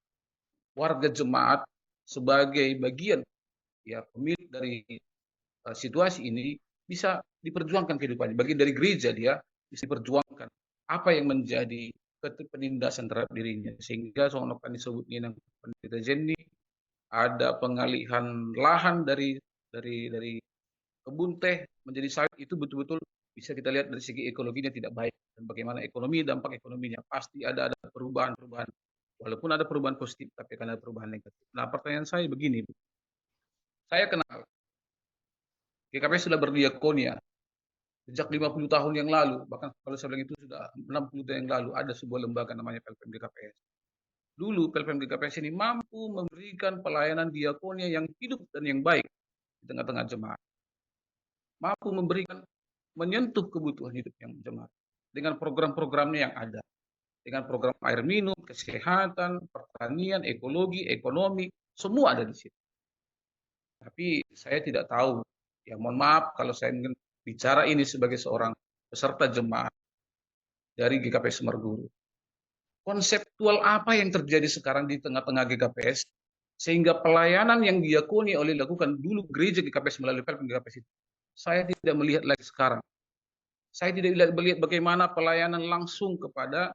warga jemaat sebagai bagian ya pemilik dari situasi ini bisa diperjuangkan kehidupannya. Bagian dari gereja dia bisa diperjuangkan apa yang menjadi penindasan terhadap dirinya, sehingga soal kan disebut Nina Pendeta Jenny ada pengalihan lahan dari kebun teh menjadi sawit, itu betul-betul bisa kita lihat dari segi ekologinya tidak baik, dan bagaimana dampak ekonominya pasti ada perubahan-perubahan, walaupun ada perubahan positif tapi akan ada perubahan negatif. Nah, pertanyaan saya begini, Bu. Saya kenal GKP sudah berdiakonia sejak 50 tahun yang lalu, bahkan kalau saya bilang itu sudah 60 tahun yang lalu ada sebuah lembaga namanya PLPM GKPS. Dulu PLPM GKPS ini mampu memberikan pelayanan diakonia yang hidup dan yang baik di tengah-tengah jemaat. Mampu menyentuh kebutuhan hidup yang jemaat dengan program-programnya yang ada. Dengan program air minum, kesehatan, pertanian, ekologi, ekonomi, semua ada di situ. Tapi saya tidak tahu, ya mohon maaf kalau saya bicara ini sebagai seorang peserta jemaat dari GKPS Semerguru. Konseptual apa yang terjadi sekarang di tengah-tengah GKPS, sehingga pelayanan yang diakoni oleh lakukan dulu gereja GKPS melalui PLPM GKPS itu, saya tidak melihat lagi sekarang. Saya tidak melihat bagaimana pelayanan langsung kepada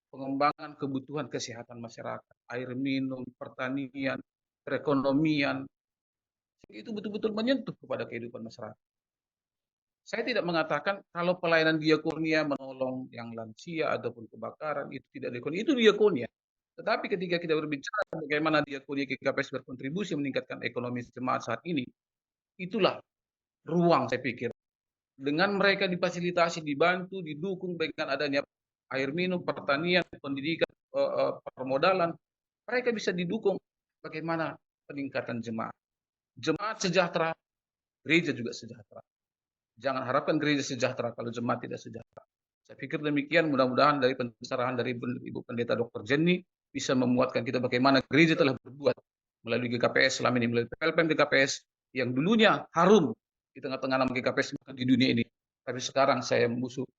pengembangan kebutuhan kesehatan masyarakat, air minum, pertanian, perekonomian, itu betul-betul menyentuh kepada kehidupan masyarakat. Saya tidak mengatakan kalau pelayanan diakonia menolong yang lansia ataupun kebakaran itu tidak diakonia, itu diakonia. Tetapi ketika kita berbicara bagaimana diakonia GKPS berkontribusi meningkatkan ekonomi jemaat saat ini, itulah ruang saya pikir. Dengan mereka difasilitasi, dibantu, didukung dengan adanya air minum, pertanian, pendidikan, permodalan, mereka bisa didukung bagaimana peningkatan jemaat. Jemaat sejahtera, gereja juga sejahtera. Jangan harapkan gereja sejahtera kalau jemaat tidak sejahtera. Saya pikir demikian, mudah-mudahan dari pencerahan dari Ibu Pendeta Dr. Jenny bisa memuatkan kita bagaimana gereja telah berbuat melalui GKPS selama ini, melalui PLPM GKPS yang dulunya harum di tengah-tengah nama GKPS di dunia ini. Tapi sekarang saya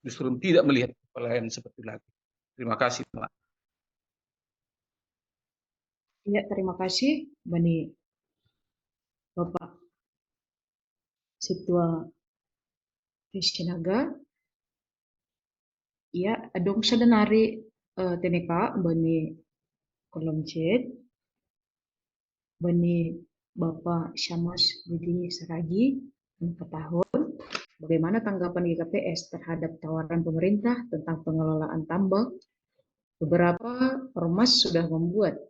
justru tidak melihat pelayanan seperti lagi. Terima kasih, Pak. Ya, terima kasih, Bani Bapak Situa Sinaga. Ya, adong sadanari teneka Bani kolom chat, Bani Bapak Syamas Budi Saragi, 4 tahun. Bagaimana tanggapan GKPS terhadap tawaran pemerintah tentang pengelolaan tambang? Beberapa ormas sudah membuat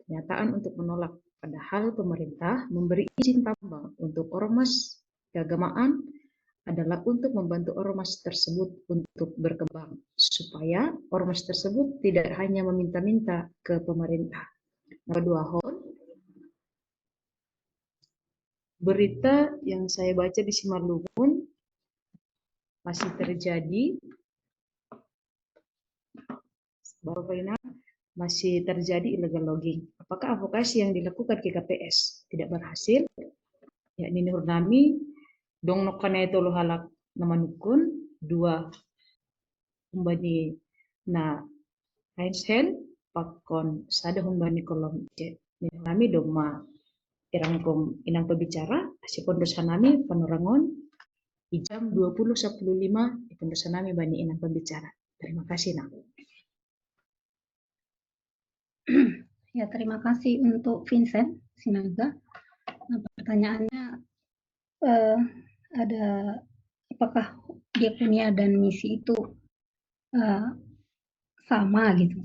pernyataan untuk menolak, padahal pemerintah memberi izin tambang untuk ormas keagamaan adalah untuk membantu ormas tersebut untuk berkembang, supaya ormas tersebut tidak hanya meminta-minta ke pemerintah. Kedua, berita yang saya baca di Simalungun masih terjadi, masih terjadi illegal logging. Apakah advokasi yang dilakukan GKPS tidak berhasil? Ya, ini Nurnami, dong nokane itu halak namanukun, 2 humbani na Einstein, pakon sada humbani kolom chat. Nurnami dong ma irangkom inang pembicara, asipon dosanami panorangon, jam 20.15 ipon dosanami bani inang pembicara. Terima kasih, Nak. Ya, terima kasih untuk Vincent Sinaga. Nah, pertanyaannya ada apakah diakonia dan misi itu sama gitu.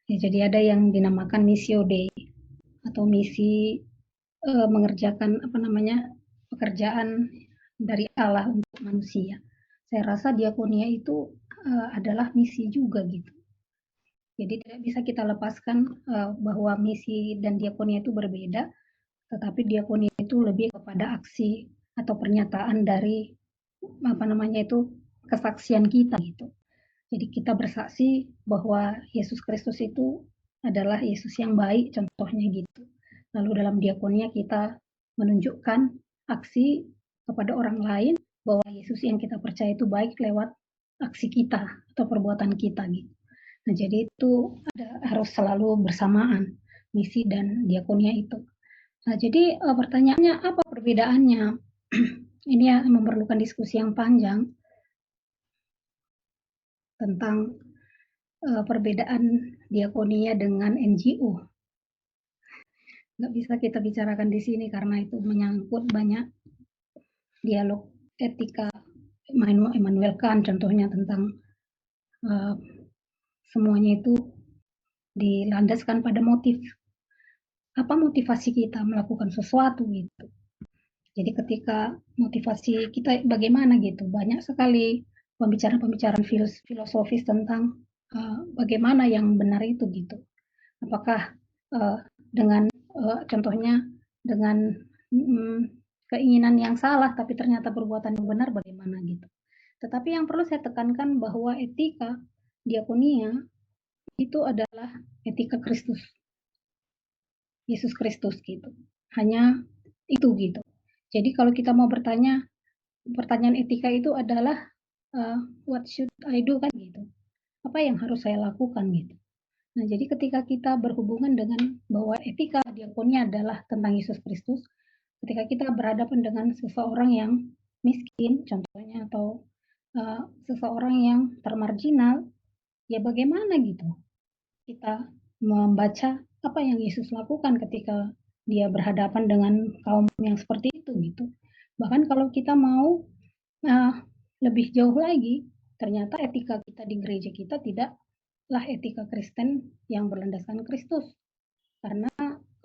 Ya, jadi ada yang dinamakan missio Dei atau misi mengerjakan pekerjaan dari Allah untuk manusia. Saya rasa diakonia itu adalah misi juga gitu. Jadi tidak bisa kita lepaskan bahwa misi dan diakonia itu berbeda, tetapi diakonia itu lebih kepada aksi atau pernyataan dari kesaksian kita gitu. Jadi kita bersaksi bahwa Yesus Kristus itu adalah Yesus yang baik, contohnya gitu. Lalu dalam diakonia kita menunjukkan aksi kepada orang lain bahwa Yesus yang kita percaya itu baik lewat aksi kita atau perbuatan kita gitu. Nah, jadi itu harus selalu bersamaan. misi dan diakonia itu. Nah, jadi pertanyaannya apa perbedaannya? Ini ya memerlukan diskusi yang panjang tentang perbedaan diakonia dengan NGO. Nggak bisa kita bicarakan di sini karena itu menyangkut banyak dialog etika. Immanuel Kant contohnya tentang semuanya itu dilandaskan pada motif. Apa motivasi kita melakukan sesuatu gitu. Jadi ketika motivasi kita bagaimana gitu, banyak sekali pembicaraan-pembicaraan filosofis tentang bagaimana yang benar itu gitu. Apakah dengan contohnya dengan keinginan yang salah tapi ternyata perbuatan yang benar bagaimana gitu. Tetapi yang perlu saya tekankan bahwa etika diakonia itu adalah etika Kristus. Yesus Kristus gitu. Hanya itu gitu. Jadi kalau kita mau bertanya, pertanyaan etika itu adalah what should I do kan gitu. Apa yang harus saya lakukan gitu. Nah, jadi ketika kita berhubungan dengan bahwa etika diakonia adalah tentang Yesus Kristus, ketika kita berhadapan dengan seseorang yang miskin contohnya atau seseorang yang termarginal, ya bagaimana gitu kita membaca apa yang Yesus lakukan ketika dia berhadapan dengan kaum yang seperti itu gitu. Bahkan kalau kita mau lebih jauh lagi, ternyata etika kita di gereja kita tidaklah etika Kristen yang berlandaskan Kristus. Karena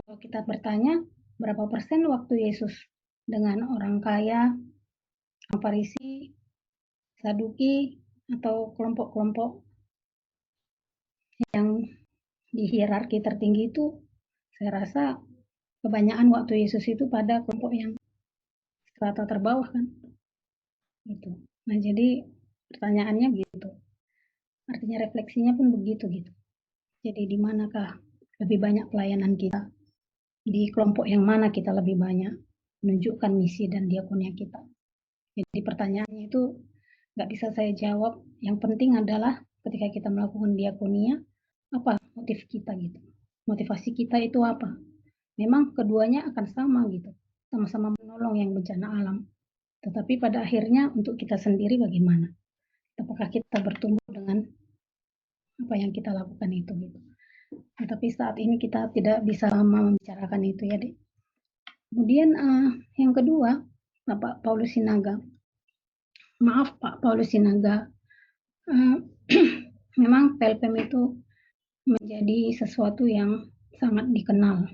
kalau kita bertanya berapa persen waktu Yesus dengan orang kaya, orang Farisi, Saduki, atau kelompok-kelompok yang di hierarki tertinggi itu, saya rasa kebanyakan waktu Yesus itu pada kelompok yang strata terbawah kan. Gitu. Nah, jadi pertanyaannya gitu. Artinya refleksinya pun begitu gitu. Jadi di manakah lebih banyak pelayanan kita? Di kelompok yang mana kita lebih banyak menunjukkan misi dan diakonia kita? Jadi pertanyaannya itu nggak bisa saya jawab. Yang penting adalah ketika kita melakukan diakonia, apa motif kita gitu. Motivasi kita itu apa? Memang keduanya akan sama gitu. Sama-sama menolong yang bencana alam. Tetapi pada akhirnya untuk kita sendiri bagaimana? Apakah kita bertumbuh dengan apa yang kita lakukan itu gitu. Nah, tapi saat ini kita tidak bisa membicarakan itu ya, Dek. Kemudian yang kedua, Bapak Paulus Sinaga. Maaf Pak Paulus Sinaga, memang PLPM itu menjadi sesuatu yang sangat dikenal,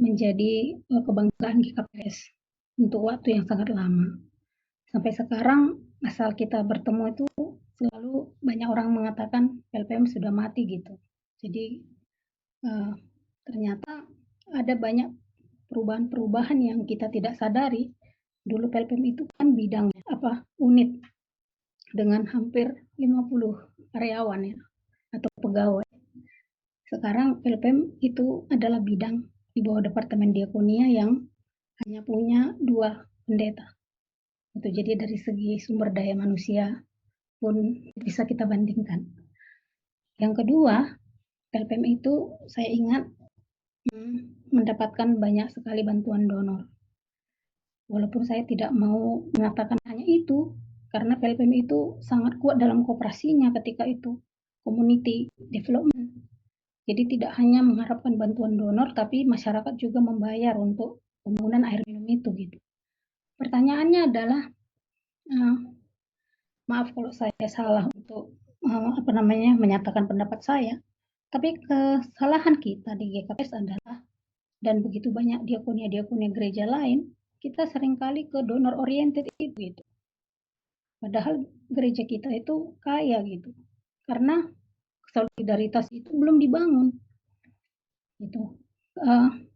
menjadi kebanggaan GKPS untuk waktu yang sangat lama. Sampai sekarang asal kita bertemu itu selalu banyak orang mengatakan PLPM sudah mati gitu. Jadi ternyata ada banyak perubahan-perubahan yang kita tidak sadari. Dulu PLPM itu kan bidangnya unit dengan hampir 50 karyawan ya atau pegawai. Sekarang PLPM itu adalah bidang di bawah Departemen Diakonia yang hanya punya 2 pendeta. Itu jadi dari segi sumber daya manusia pun bisa kita bandingkan. Yang kedua, PLPM itu saya ingat mendapatkan banyak sekali bantuan donor. Walaupun saya tidak mau mengatakan hanya itu, karena PLPM itu sangat kuat dalam koperasinya ketika itu, community development. Jadi tidak hanya mengharapkan bantuan donor, tapi masyarakat juga membayar untuk pembangunan air minum itu gitu. Pertanyaannya adalah, maaf kalau saya salah untuk menyatakan pendapat saya, tapi kesalahan kita di GKPS adalah, dan begitu banyak diakonia-diakonia gereja lain, kita seringkali ke donor oriented itu gitu. Padahal gereja kita itu kaya gitu. Karena solidaritas itu belum dibangun. Itu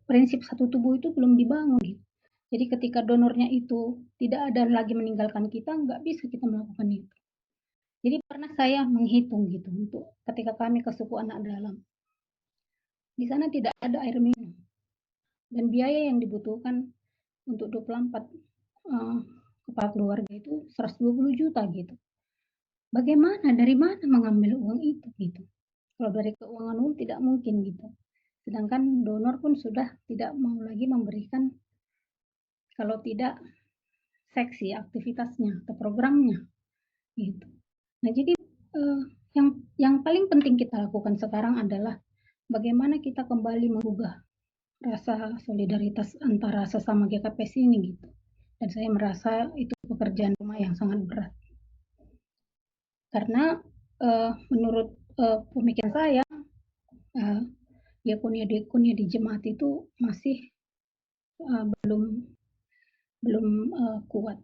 prinsip satu tubuh itu belum dibangun gitu. Jadi ketika donornya itu tidak ada lagi meninggalkan kita, nggak bisa kita melakukan itu. Jadi pernah saya menghitung gitu untuk ketika kami ke suku anak dalam. Di sana tidak ada air minum. Dan biaya yang dibutuhkan untuk 24 kepala keluarga itu 120 juta gitu. Bagaimana, dari mana mengambil uang itu gitu. Kalau dari keuangan umum tidak mungkin gitu. Sedangkan donor pun sudah tidak mau lagi memberikan kalau tidak seksi aktivitasnya atau programnya gitu. Nah, jadi yang paling penting kita lakukan sekarang adalah bagaimana kita kembali menggugah rasa solidaritas antara sesama GKPS ini gitu. Dan saya merasa itu pekerjaan rumah yang sangat berat. Karena menurut pemikiran saya, diakonia di jemaat itu masih belum kuat.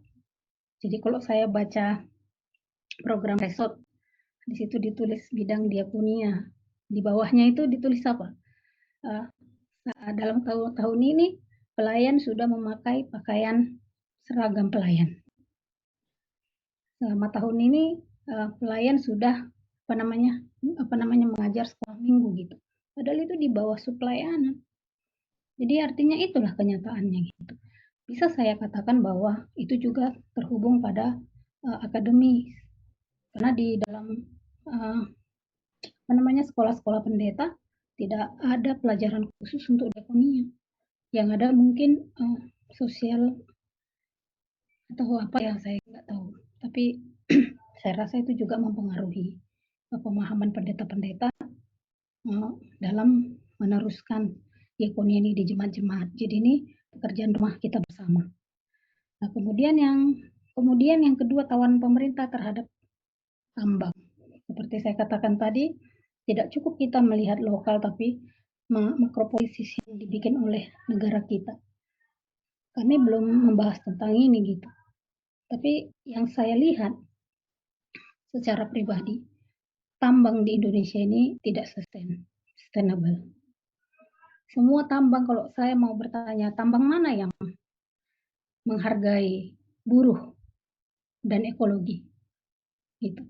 Jadi kalau saya baca program resort, di situ ditulis bidang diakonia, di bawahnya itu ditulis apa? Dalam tahun ini pelayan sudah memakai pakaian seragam pelayan. Selama tahun ini pelayan sudah mengajar sekolah minggu gitu. Padahal itu di bawah suplayanan. Jadi artinya itulah kenyataannya gitu. Bisa saya katakan bahwa itu juga terhubung pada akademis. Karena di dalam sekolah-sekolah pendeta tidak ada pelajaran khusus untuk diakonia. Yang ada mungkin sosial atau apa yang saya nggak tahu. Tapi saya rasa itu juga mempengaruhi pemahaman pendeta-pendeta dalam meneruskan diakonia ini di jemaat-jemaat. Jadi ini pekerjaan rumah kita bersama. Nah, kemudian yang kedua, tawaran pemerintah terhadap tambang. Seperti saya katakan tadi, tidak cukup kita melihat lokal, tapi makropolisis yang dibikin oleh negara kita. Kami belum membahas tentang ini gitu. Tapi yang saya lihat secara pribadi, tambang di Indonesia ini tidak sustainable. Semua tambang, kalau saya mau bertanya, tambang mana yang menghargai buruh dan ekologi? Gitu.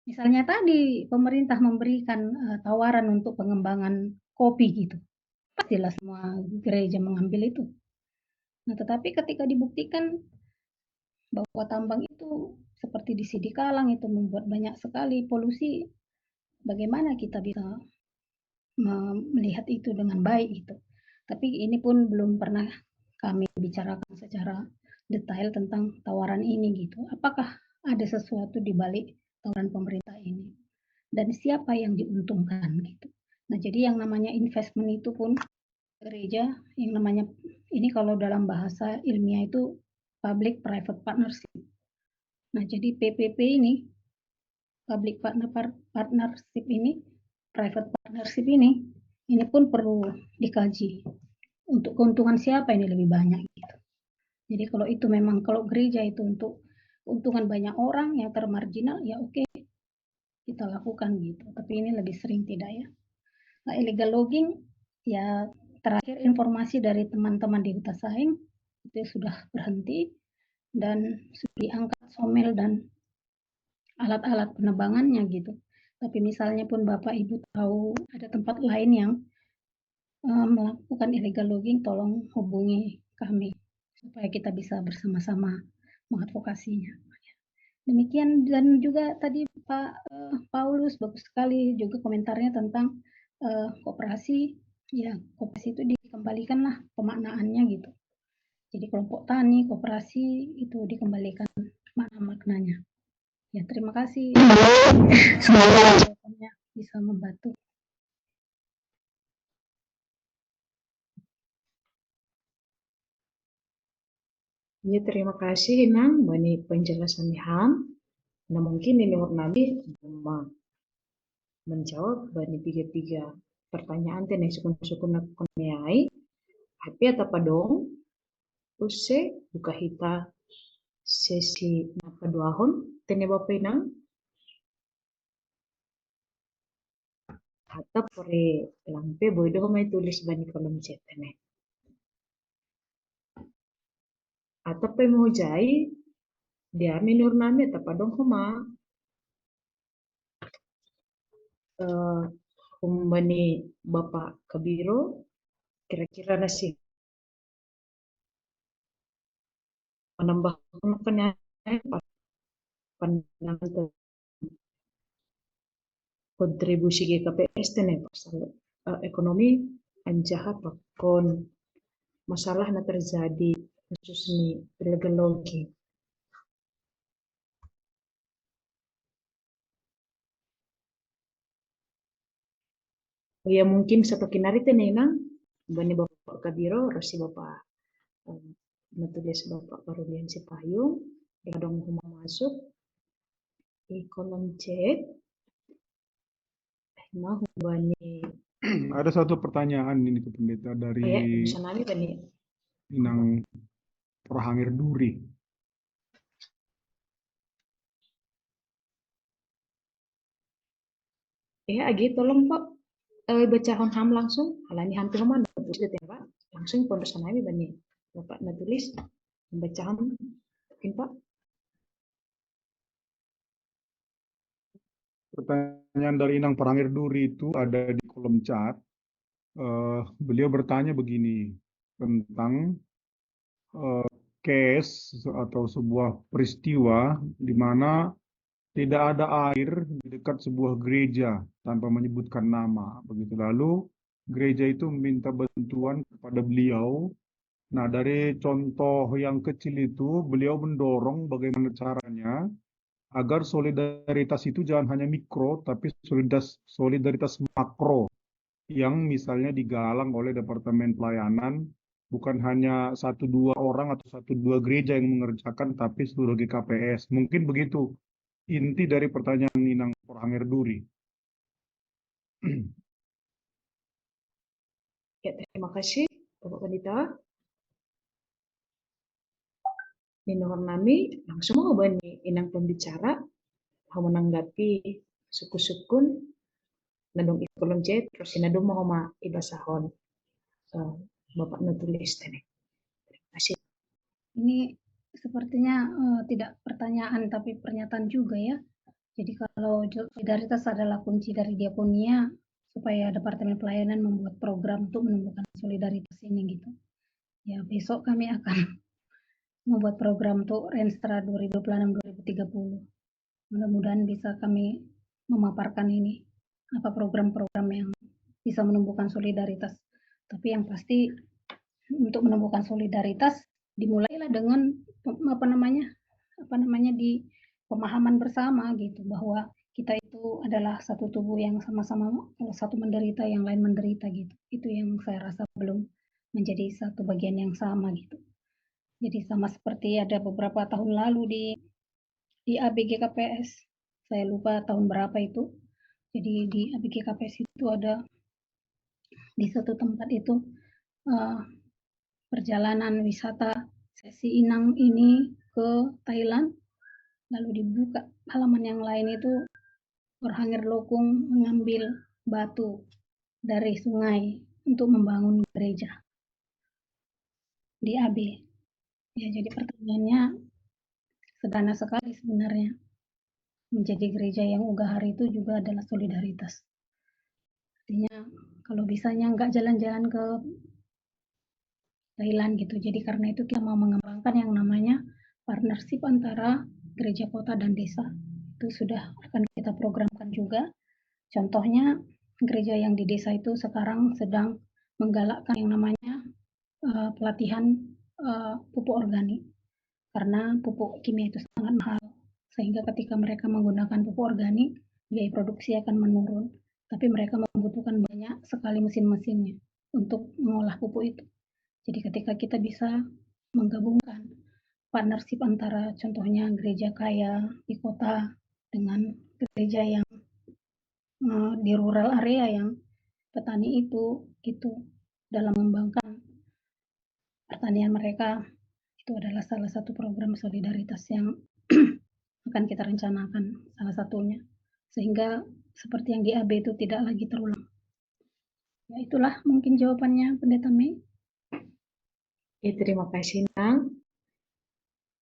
Misalnya tadi pemerintah memberikan tawaran untuk pengembangan kopi gitu. Pastilah semua gereja mengambil itu. Nah, tetapi ketika dibuktikan bahwa tambang itu seperti di Sidikalang itu membuat banyak sekali polusi, bagaimana kita bisa melihat itu dengan baik itu. Tapi ini pun belum pernah kami bicarakan secara detail tentang tawaran ini gitu. Apakah ada sesuatu di balik tawaran pemerintah ini? Dan siapa yang diuntungkan gitu. Nah, jadi yang namanya investment itu pun gereja, yang namanya ini kalau dalam bahasa ilmiah itu public private partnership. Nah, jadi PPP ini, public partnership ini, private partnership ini pun perlu dikaji. Untuk keuntungan siapa ini lebih banyak gitu. Jadi kalau itu memang kalau gereja itu untuk keuntungan banyak orang yang termarginal, ya oke, kita lakukan gitu. Tapi ini lebih sering tidak ya. Nah, illegal logging, ya terakhir informasi dari teman-teman di Huta Saing itu sudah berhenti dan sudah diangkat somel dan alat-alat penebangannya gitu. Tapi misalnya pun Bapak Ibu tahu ada tempat lain yang melakukan illegal logging, tolong hubungi kami supaya kita bisa bersama-sama mengadvokasinya. Demikian, dan juga tadi Pak Paulus bagus sekali juga komentarnya tentang koperasi. Ya, koperasi itu dikembalikanlah pemaknaannya gitu. Jadi kelompok tani, koperasi itu dikembalikan makna-maknanya. Ya, terima kasih. Semoga bisa membantu. Ya, terima kasih Inang bani penjelasan Ham. Nah, mungkin ini Nurnabi menjawab bani tiga pertanyaan tene sukun koniai. Tapi apa dong? Use buka hita sesi napa duahon tene Bapak Inang. Atau pore lampe bodoh mai tulis bani kolom chat tene. Atau pe mau jai dia minur nami tapadong homa kumbani Bapak Kabiro kira-kira nasi menambah pandangan kontribusi GKPS tene pasal ekonomi anjaha pakon masalah na terjadi khusus ni pelegalogi. Oh ya mungkin satu kinari tenenang bani bapak kabiro rasi bapak natulis bapak Parulian Sipayung dong rumah masuk di kolom chat mau bani Ada satu pertanyaan ini ke pendeta ya dari bisa nami bani Inang Prahangir Duri. agi tolong Pak baca ham langsung halani ham tuh mana tulis ya Pak langsung pondok sanami bani bapak natulis baca ham mungkin Pak. Pertanyaan dari Inang Prahangir Duri itu ada di kolom chat. Beliau bertanya begini tentang case atau sebuah peristiwa di mana tidak ada air di dekat sebuah gereja tanpa menyebutkan nama. Begitu lalu gereja itu meminta bantuan kepada beliau. Nah, dari contoh yang kecil itu beliau mendorong bagaimana caranya agar solidaritas itu jangan hanya mikro tapi solidaritas makro yang misalnya digalang oleh Departemen Pelayanan, bukan hanya 1-2 orang atau 1-2 gereja yang mengerjakan, tapi seluruh GKPS. Mungkin begitu inti dari pertanyaan Inang Prahangir Duri. Ya terima kasih Bapak Pendeta. Di nomor nami langsung mau bani inang pembicara mau menanggapi suku-sukun nadong kolom chat terus nadong mau ma ibasahon Bapak nutulis tadi. Terima kasih. Ini sepertinya tidak pertanyaan tapi pernyataan juga ya. Jadi kalau solidaritas adalah kunci dari diakonia supaya Departemen Pelayanan membuat program untuk menumbuhkan solidaritas ini gitu. Ya besok kami akan membuat program untuk Renstra 2026-2030. Mudah-mudahan bisa kami memaparkan ini apa program-program yang bisa menumbuhkan solidaritas. Tapi yang pasti untuk menumbuhkan solidaritas dimulailah dengan apa namanya di pemahaman bersama gitu bahwa kita itu adalah satu tubuh yang sama-sama kalau satu menderita yang lain menderita gitu. Itu yang saya rasa belum menjadi satu bagian yang sama gitu. Jadi sama seperti ada beberapa tahun lalu di ABGKPS, saya lupa tahun berapa itu. Jadi di ABGKPS itu ada di satu tempat itu perjalanan wisata sesi Inang ini ke Thailand, lalu dibuka halaman yang lain itu Prahangir Lokung mengambil batu dari sungai untuk membangun gereja di AB. Ya, jadi pertanyaannya sederhana sekali sebenarnya. Menjadi gereja yang ugahari itu juga adalah solidaritas. Artinya kalau bisanya nggak jalan-jalan ke Thailand gitu. Jadi karena itu kita mau mengembangkan yang namanya partnership antara gereja kota dan desa. Itu sudah akan kita programkan juga. Contohnya gereja yang di desa itu sekarang sedang menggalakkan yang namanya pelatihan pupuk organik. Karena pupuk kimia itu sangat mahal. Sehingga ketika mereka menggunakan pupuk organik, biaya produksi akan menurun. Tapi mereka membutuhkan banyak sekali mesin-mesinnya untuk mengolah pupuk itu. Jadi ketika kita bisa menggabungkan partnership antara contohnya gereja kaya di kota dengan gereja yang di rural area yang petani itu gitu dalam mengembangkan pertanian mereka, itu adalah salah satu program solidaritas yang akan kita rencanakan salah satunya, sehingga seperti yang di AB itu tidak lagi terulang. Ya itulah mungkin jawabannya Pendeta Mei. Ya terima kasih Nang.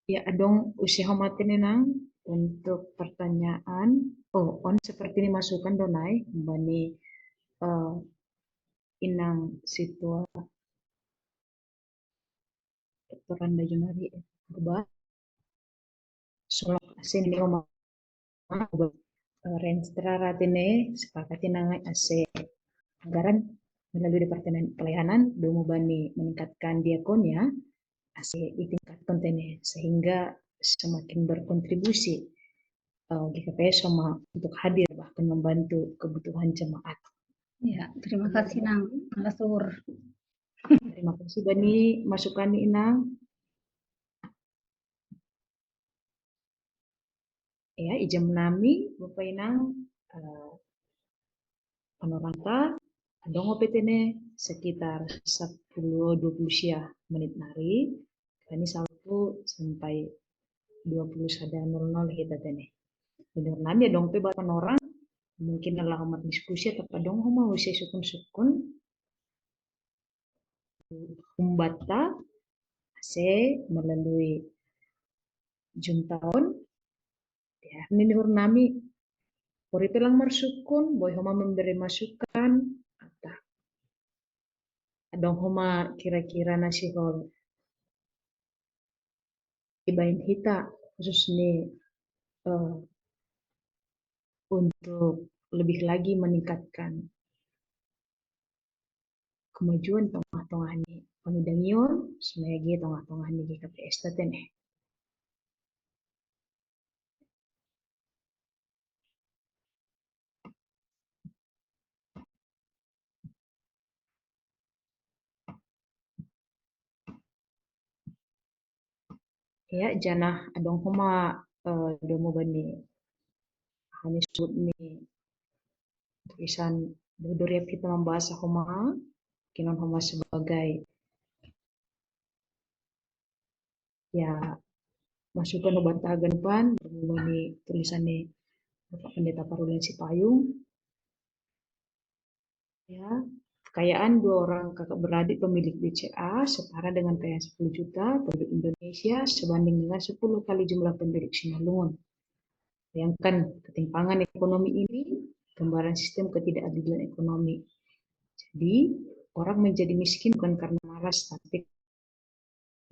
Ya adong usia hormatin Nang untuk pertanyaan. Oh on seperti ini masukan donai bani inang situa Dr. Randa Junari berubah solok asin di rumah Renstra ratine sepakati nangai ase anggaran melalui Departemen Pelayanan Domo Bani meningkatkan diakonnya ditingkatkan sehingga semakin berkontribusi GKPS sama untuk hadir bahkan membantu kebutuhan jemaat. Ya, terima kasih Nang Malasur. Terima kasih Bani masukan Inang. Ya, ijam nami Bapak Inang panoranta adong opetene sekitar 10-20 menit nari. Ini 1 sampai 20:00 kita tene. Dengar nami adong pe bapan orang mungkin adalah umat diskusi atau padong homa wise sukun-sukun humbata ase melalui juntaon ya ini nami pori pelang marsukun boy homa memberi masukan atau adong homa kira-kira nasi hol ibain hita khusus nih untuk lebih lagi meningkatkan kemajuan tengah-tengah ini pengidangion sebagai tengah-tengah ini GKPS tatene. Ya janah adong homa domo bani hanya sebut nih tulisan Doriap kita membahas homa kinon homa sebagai ya masukan obat tagan pan bermulai tulisannya Bapak Pendeta Parulian Sipayung ya kekayaan 2 orang kakak beradik pemilik BCA setara dengan kekayaan 10 juta penduduk Indonesia sebanding dengan 10 kali jumlah penduduk Singalungun. Bayangkan ketimpangan ekonomi ini gambaran sistem ketidakadilan ekonomi. Jadi orang menjadi miskin bukan karena malas tapi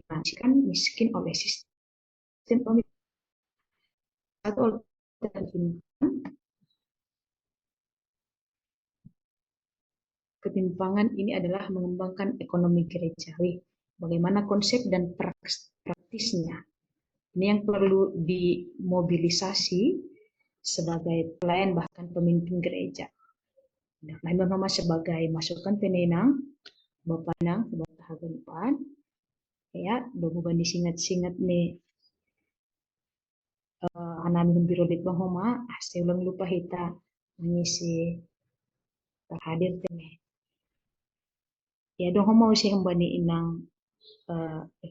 kan miskin oleh sistem pemikiran atau ketimpangan ini adalah mengembangkan ekonomi gerejawi. Bagaimana konsep dan praktisnya. Ini yang perlu dimobilisasi sebagai pelayan bahkan pemimpin gereja. Nah, nama sebagai masukan penenang, Bapak Nang, Bapak Hagalipan, ya, bukan disingat-singat nih, anami biro di Homa, saya ulang lupa kita mengisi terhadir tene. Ya, dong Homa usia hembani inang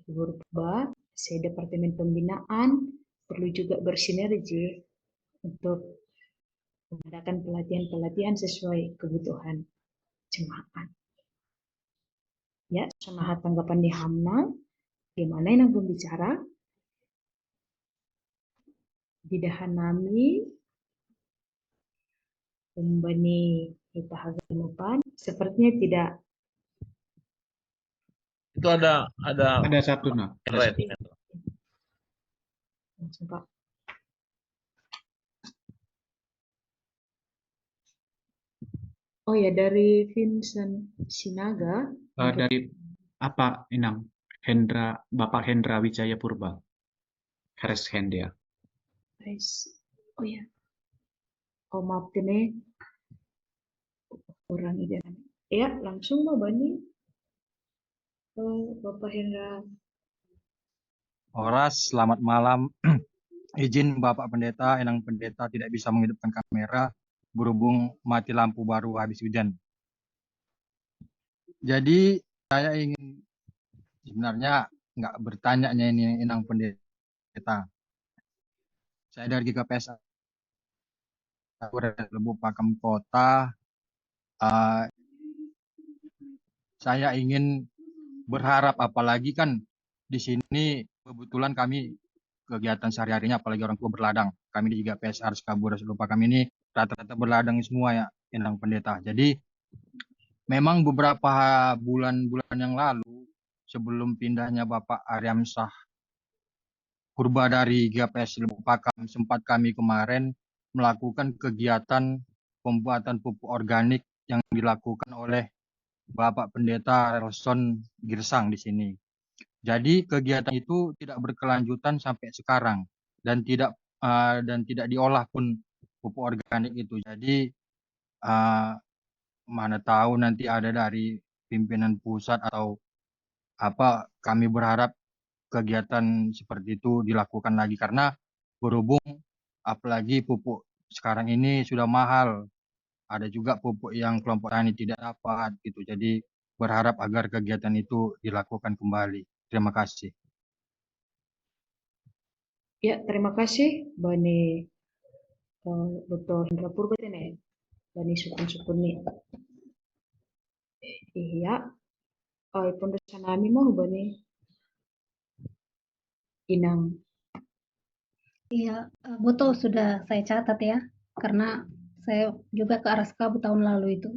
Purba, saya Departemen Pembinaan perlu juga bersinergi untuk mengadakan pelatihan-pelatihan sesuai kebutuhan jemaat. Ya, sama tanggapan di Hamna, gimana yang pembicara? Didahan nami, pembani kita haganupan, sepertinya tidak. Itu ada satu nah. red. Coba. Oh ya, dari Vincent Sinaga. Dari apa Inang? Bapak Hendra Wijaya Purba. Haris Hendia. Oh ya. Oh maaf ini orang ini. Ya, langsung mau Bani. Bapak Hendra. Horas, selamat malam. Izin Bapak Pendeta, Enang Pendeta tidak bisa menghidupkan kamera berhubung mati lampu baru habis hujan. Jadi saya ingin sebenarnya nggak bertanya ini Enang Pendeta. Saya dari GKPS Lubuk Pakam Kota. Saya ingin berharap apalagi kan di sini kebetulan kami kegiatan sehari-harinya apalagi orang tua berladang. Kami di GKPS Ars Kabur lupa kami ini rata-rata berladang semua ya Enang Pendeta. Jadi memang beberapa bulan-bulan yang lalu sebelum pindahnya Bapak Aryamsah Purba dari GKPS Lubuk Pakam sempat kami kemarin melakukan kegiatan pembuatan pupuk organik yang dilakukan oleh Bapak Pendeta Relson Girsang di sini. Jadi kegiatan itu tidak berkelanjutan sampai sekarang dan tidak diolah pun pupuk organik itu. Jadi uh, mana tahu nanti ada dari pimpinan pusat atau apa, kami berharap kegiatan seperti itu dilakukan lagi karena berhubung apalagi pupuk sekarang ini sudah mahal. Ada juga pupuk yang kelompok tani tidak dapat gitu. Jadi berharap agar kegiatan itu dilakukan kembali. Terima kasih. Ya, terima kasih Bani Dr. Hendra Purba ini, Bani sukun-sukun nih. Iya, pondok sanami mau Bani Inang. Iya, betul sudah saya catat ya, karena saya juga ke Araskabu tahun lalu itu.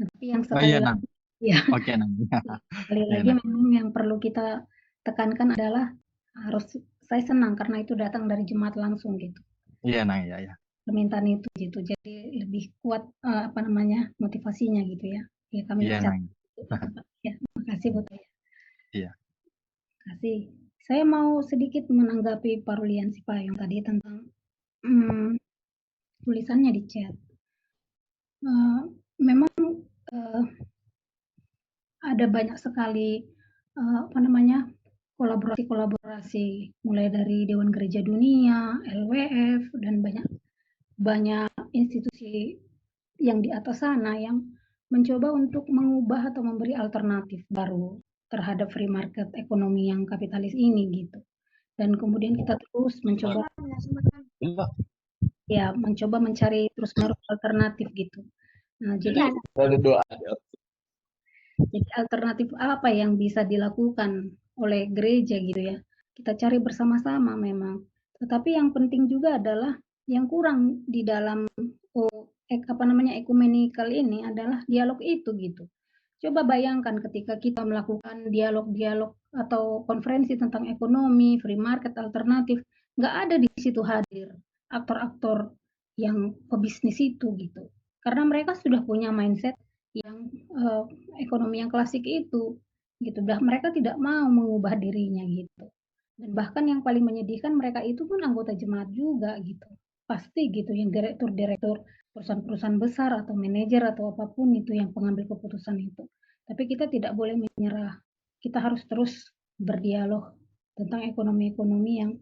Tapi yang Oh sekali iya, Nang. lagi, ya Oke, Nang. sekali Iya, lagi Nang. memang yang perlu kita tekankan adalah harus, saya senang karena itu datang dari jemaat langsung gitu. Iya, Nang. Iya, iya. Permintaan itu gitu, jadi lebih kuat apa namanya motivasinya gitu ya. Ya kami Iya, catat. Nang. Ya, makasih Bu Taya. Iya. Kasih. Saya mau sedikit menanggapi Pak Rulian Sipayung tadi tentang tulisannya di chat. Memang ada banyak sekali apa namanya kolaborasi mulai dari Dewan Gereja Dunia, LWF dan banyak institusi yang di atas sana yang mencoba untuk mengubah atau memberi alternatif baru terhadap free market ekonomi yang kapitalis ini gitu. Dan kemudian kita terus mencoba mencari terus-menerus alternatif gitu. Nah, jadi alternatif apa yang bisa dilakukan oleh gereja gitu ya. Kita cari bersama-sama memang. Tetapi yang penting juga adalah yang kurang di dalam ekumenikal ini adalah dialog itu gitu. Coba bayangkan ketika kita melakukan dialog-dialog atau konferensi tentang ekonomi, free market, alternatif, nggak ada di situ hadir aktor-aktor yang pebisnis itu gitu. Karena mereka sudah punya mindset yang ekonomi yang klasik itu gitu. Mereka tidak mau mengubah dirinya gitu. Dan bahkan yang paling menyedihkan mereka itu pun anggota jemaat juga gitu. Pasti gitu yang direktur-direktur perusahaan-perusahaan besar atau manajer atau apapun itu yang pengambil keputusan itu. Tapi kita tidak boleh menyerah. Kita harus terus berdialog tentang ekonomi-ekonomi yang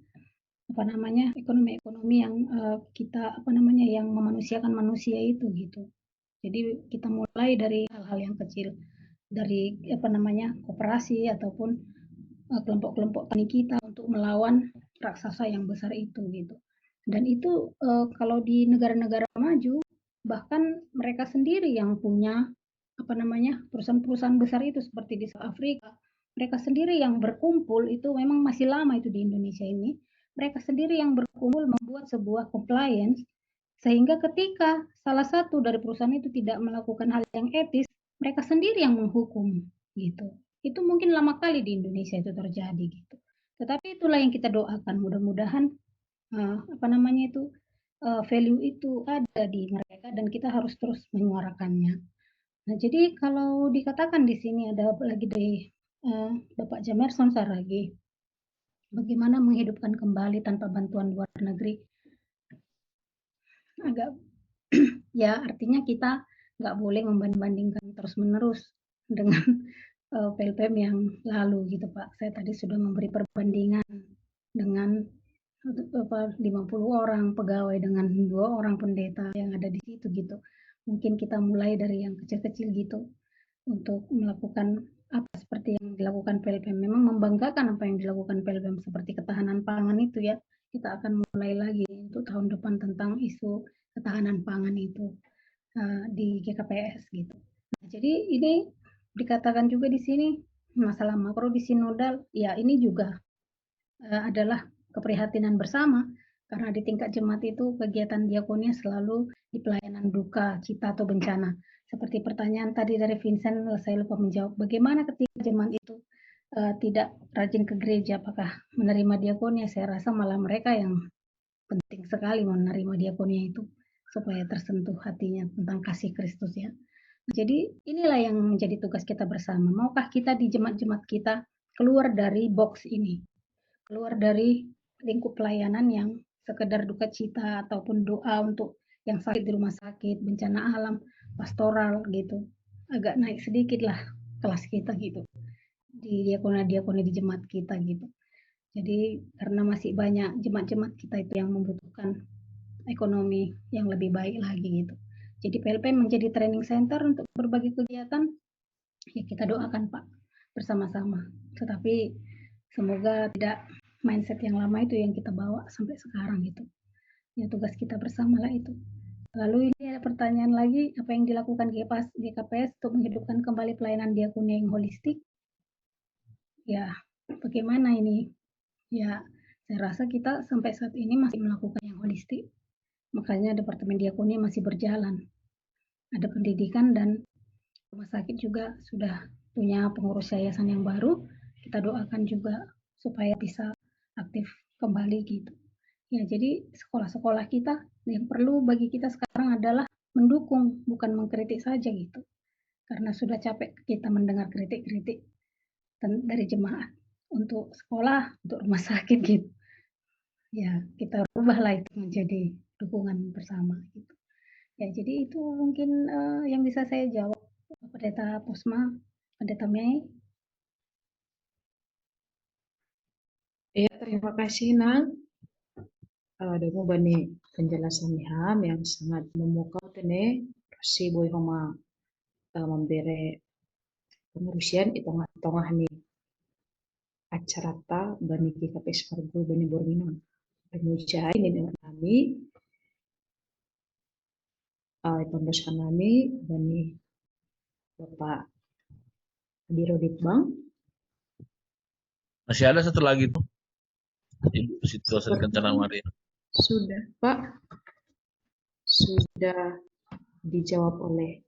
ekonomi-ekonomi yang kita yang memanusiakan manusia itu gitu. Jadi kita mulai dari hal-hal yang kecil, dari koperasi ataupun kelompok-kelompok tani kita untuk melawan raksasa yang besar itu gitu. Dan itu kalau di negara-negara maju bahkan mereka sendiri yang punya perusahaan-perusahaan besar itu seperti di South Afrika, mereka sendiri yang berkumpul itu memang masih lama itu di Indonesia ini. Mereka sendiri yang berkumpul membuat sebuah compliance sehingga ketika salah satu dari perusahaan itu tidak melakukan hal yang etis, mereka sendiri yang menghukum gitu. Itu mungkin lama kali di Indonesia itu terjadi gitu. Tetapi itulah yang kita doakan, mudah-mudahan value itu ada di mereka dan kita harus terus menyuarakannya. Nah, jadi kalau dikatakan di sini ada lagi dari Bapak Jamerson Saragi, bagaimana menghidupkan kembali tanpa bantuan luar negeri? Agak ya artinya kita nggak boleh membanding-bandingkan terus-menerus dengan PLPM yang lalu gitu Pak. Saya tadi sudah memberi perbandingan dengan 50 orang pegawai dengan 2 orang pendeta yang ada di situ gitu. Mungkin kita mulai dari yang kecil-kecil gitu untuk melakukan apa seperti yang dilakukan PLPM. Memang membanggakan apa yang dilakukan PLPM seperti ketahanan pangan itu ya. Kita akan mulai lagi untuk tahun depan tentang isu ketahanan pangan itu di GKPS gitu. Nah, jadi ini dikatakan juga di sini masalah makro di sinodal, ya ini juga adalah keprihatinan bersama karena di tingkat jemaat itu kegiatan diakonia selalu di pelayanan duka, cita atau bencana. Seperti pertanyaan tadi dari Vincent, saya lupa menjawab. Bagaimana ketika jemaat itu tidak rajin ke gereja, apakah menerima diakonia? Saya rasa malah mereka yang penting sekali menerima diakonia itu supaya tersentuh hatinya tentang kasih Kristus ya. Jadi inilah yang menjadi tugas kita bersama. Maukah kita di jemaat-jemaat kita keluar dari box ini, keluar dari lingkup pelayanan yang sekedar duka cita ataupun doa untuk yang sakit di rumah sakit, bencana alam, pastoral gitu. Agak naik sedikit lah kelas kita gitu di diakoni di jemaat kita gitu. Jadi karena masih banyak jemaat-jemaat kita itu yang membutuhkan ekonomi yang lebih baik lagi gitu. Jadi PLP menjadi training center untuk berbagai kegiatan, ya kita doakan Pak bersama-sama. Tetapi semoga tidak mindset yang lama itu yang kita bawa sampai sekarang gitu. Ya tugas kita bersama lah itu. Lalu ini ada pertanyaan lagi, apa yang dilakukan GKPS untuk menghidupkan kembali pelayanan diakoni yang holistik? Ya, bagaimana ini? Ya, saya rasa kita sampai saat ini masih melakukan yang holistik. Makanya Departemen Diakoni masih berjalan. Ada pendidikan dan rumah sakit juga sudah punya pengurus yayasan yang baru. Kita doakan juga supaya bisa aktif kembali gitu. Ya, jadi sekolah-sekolah kita yang perlu bagi kita sekarang adalah mendukung, bukan mengkritik saja gitu. Karena sudah capek kita mendengar kritik-kritik dari jemaat untuk sekolah, untuk rumah sakit gitu. Ya, kita rubahlah itu menjadi dukungan bersama gitu. Ya, jadi itu mungkin yang bisa saya jawab, Pendeta Posma, Pendeta Mei. Ya, terima kasih Nang. Demo bani penjelasan Ham yang sangat memukau tene si boy homa memberi pengurusian di tengah-tengah ni acara ta bani KPS Margo bani Bornino. Pemujai ni dengan kami pembesar kami bani Bapak Biro Ditbang. Masih ada satu lagi tuh. Ibu situasi Kencana Maria. Sudah Pak, sudah dijawab oleh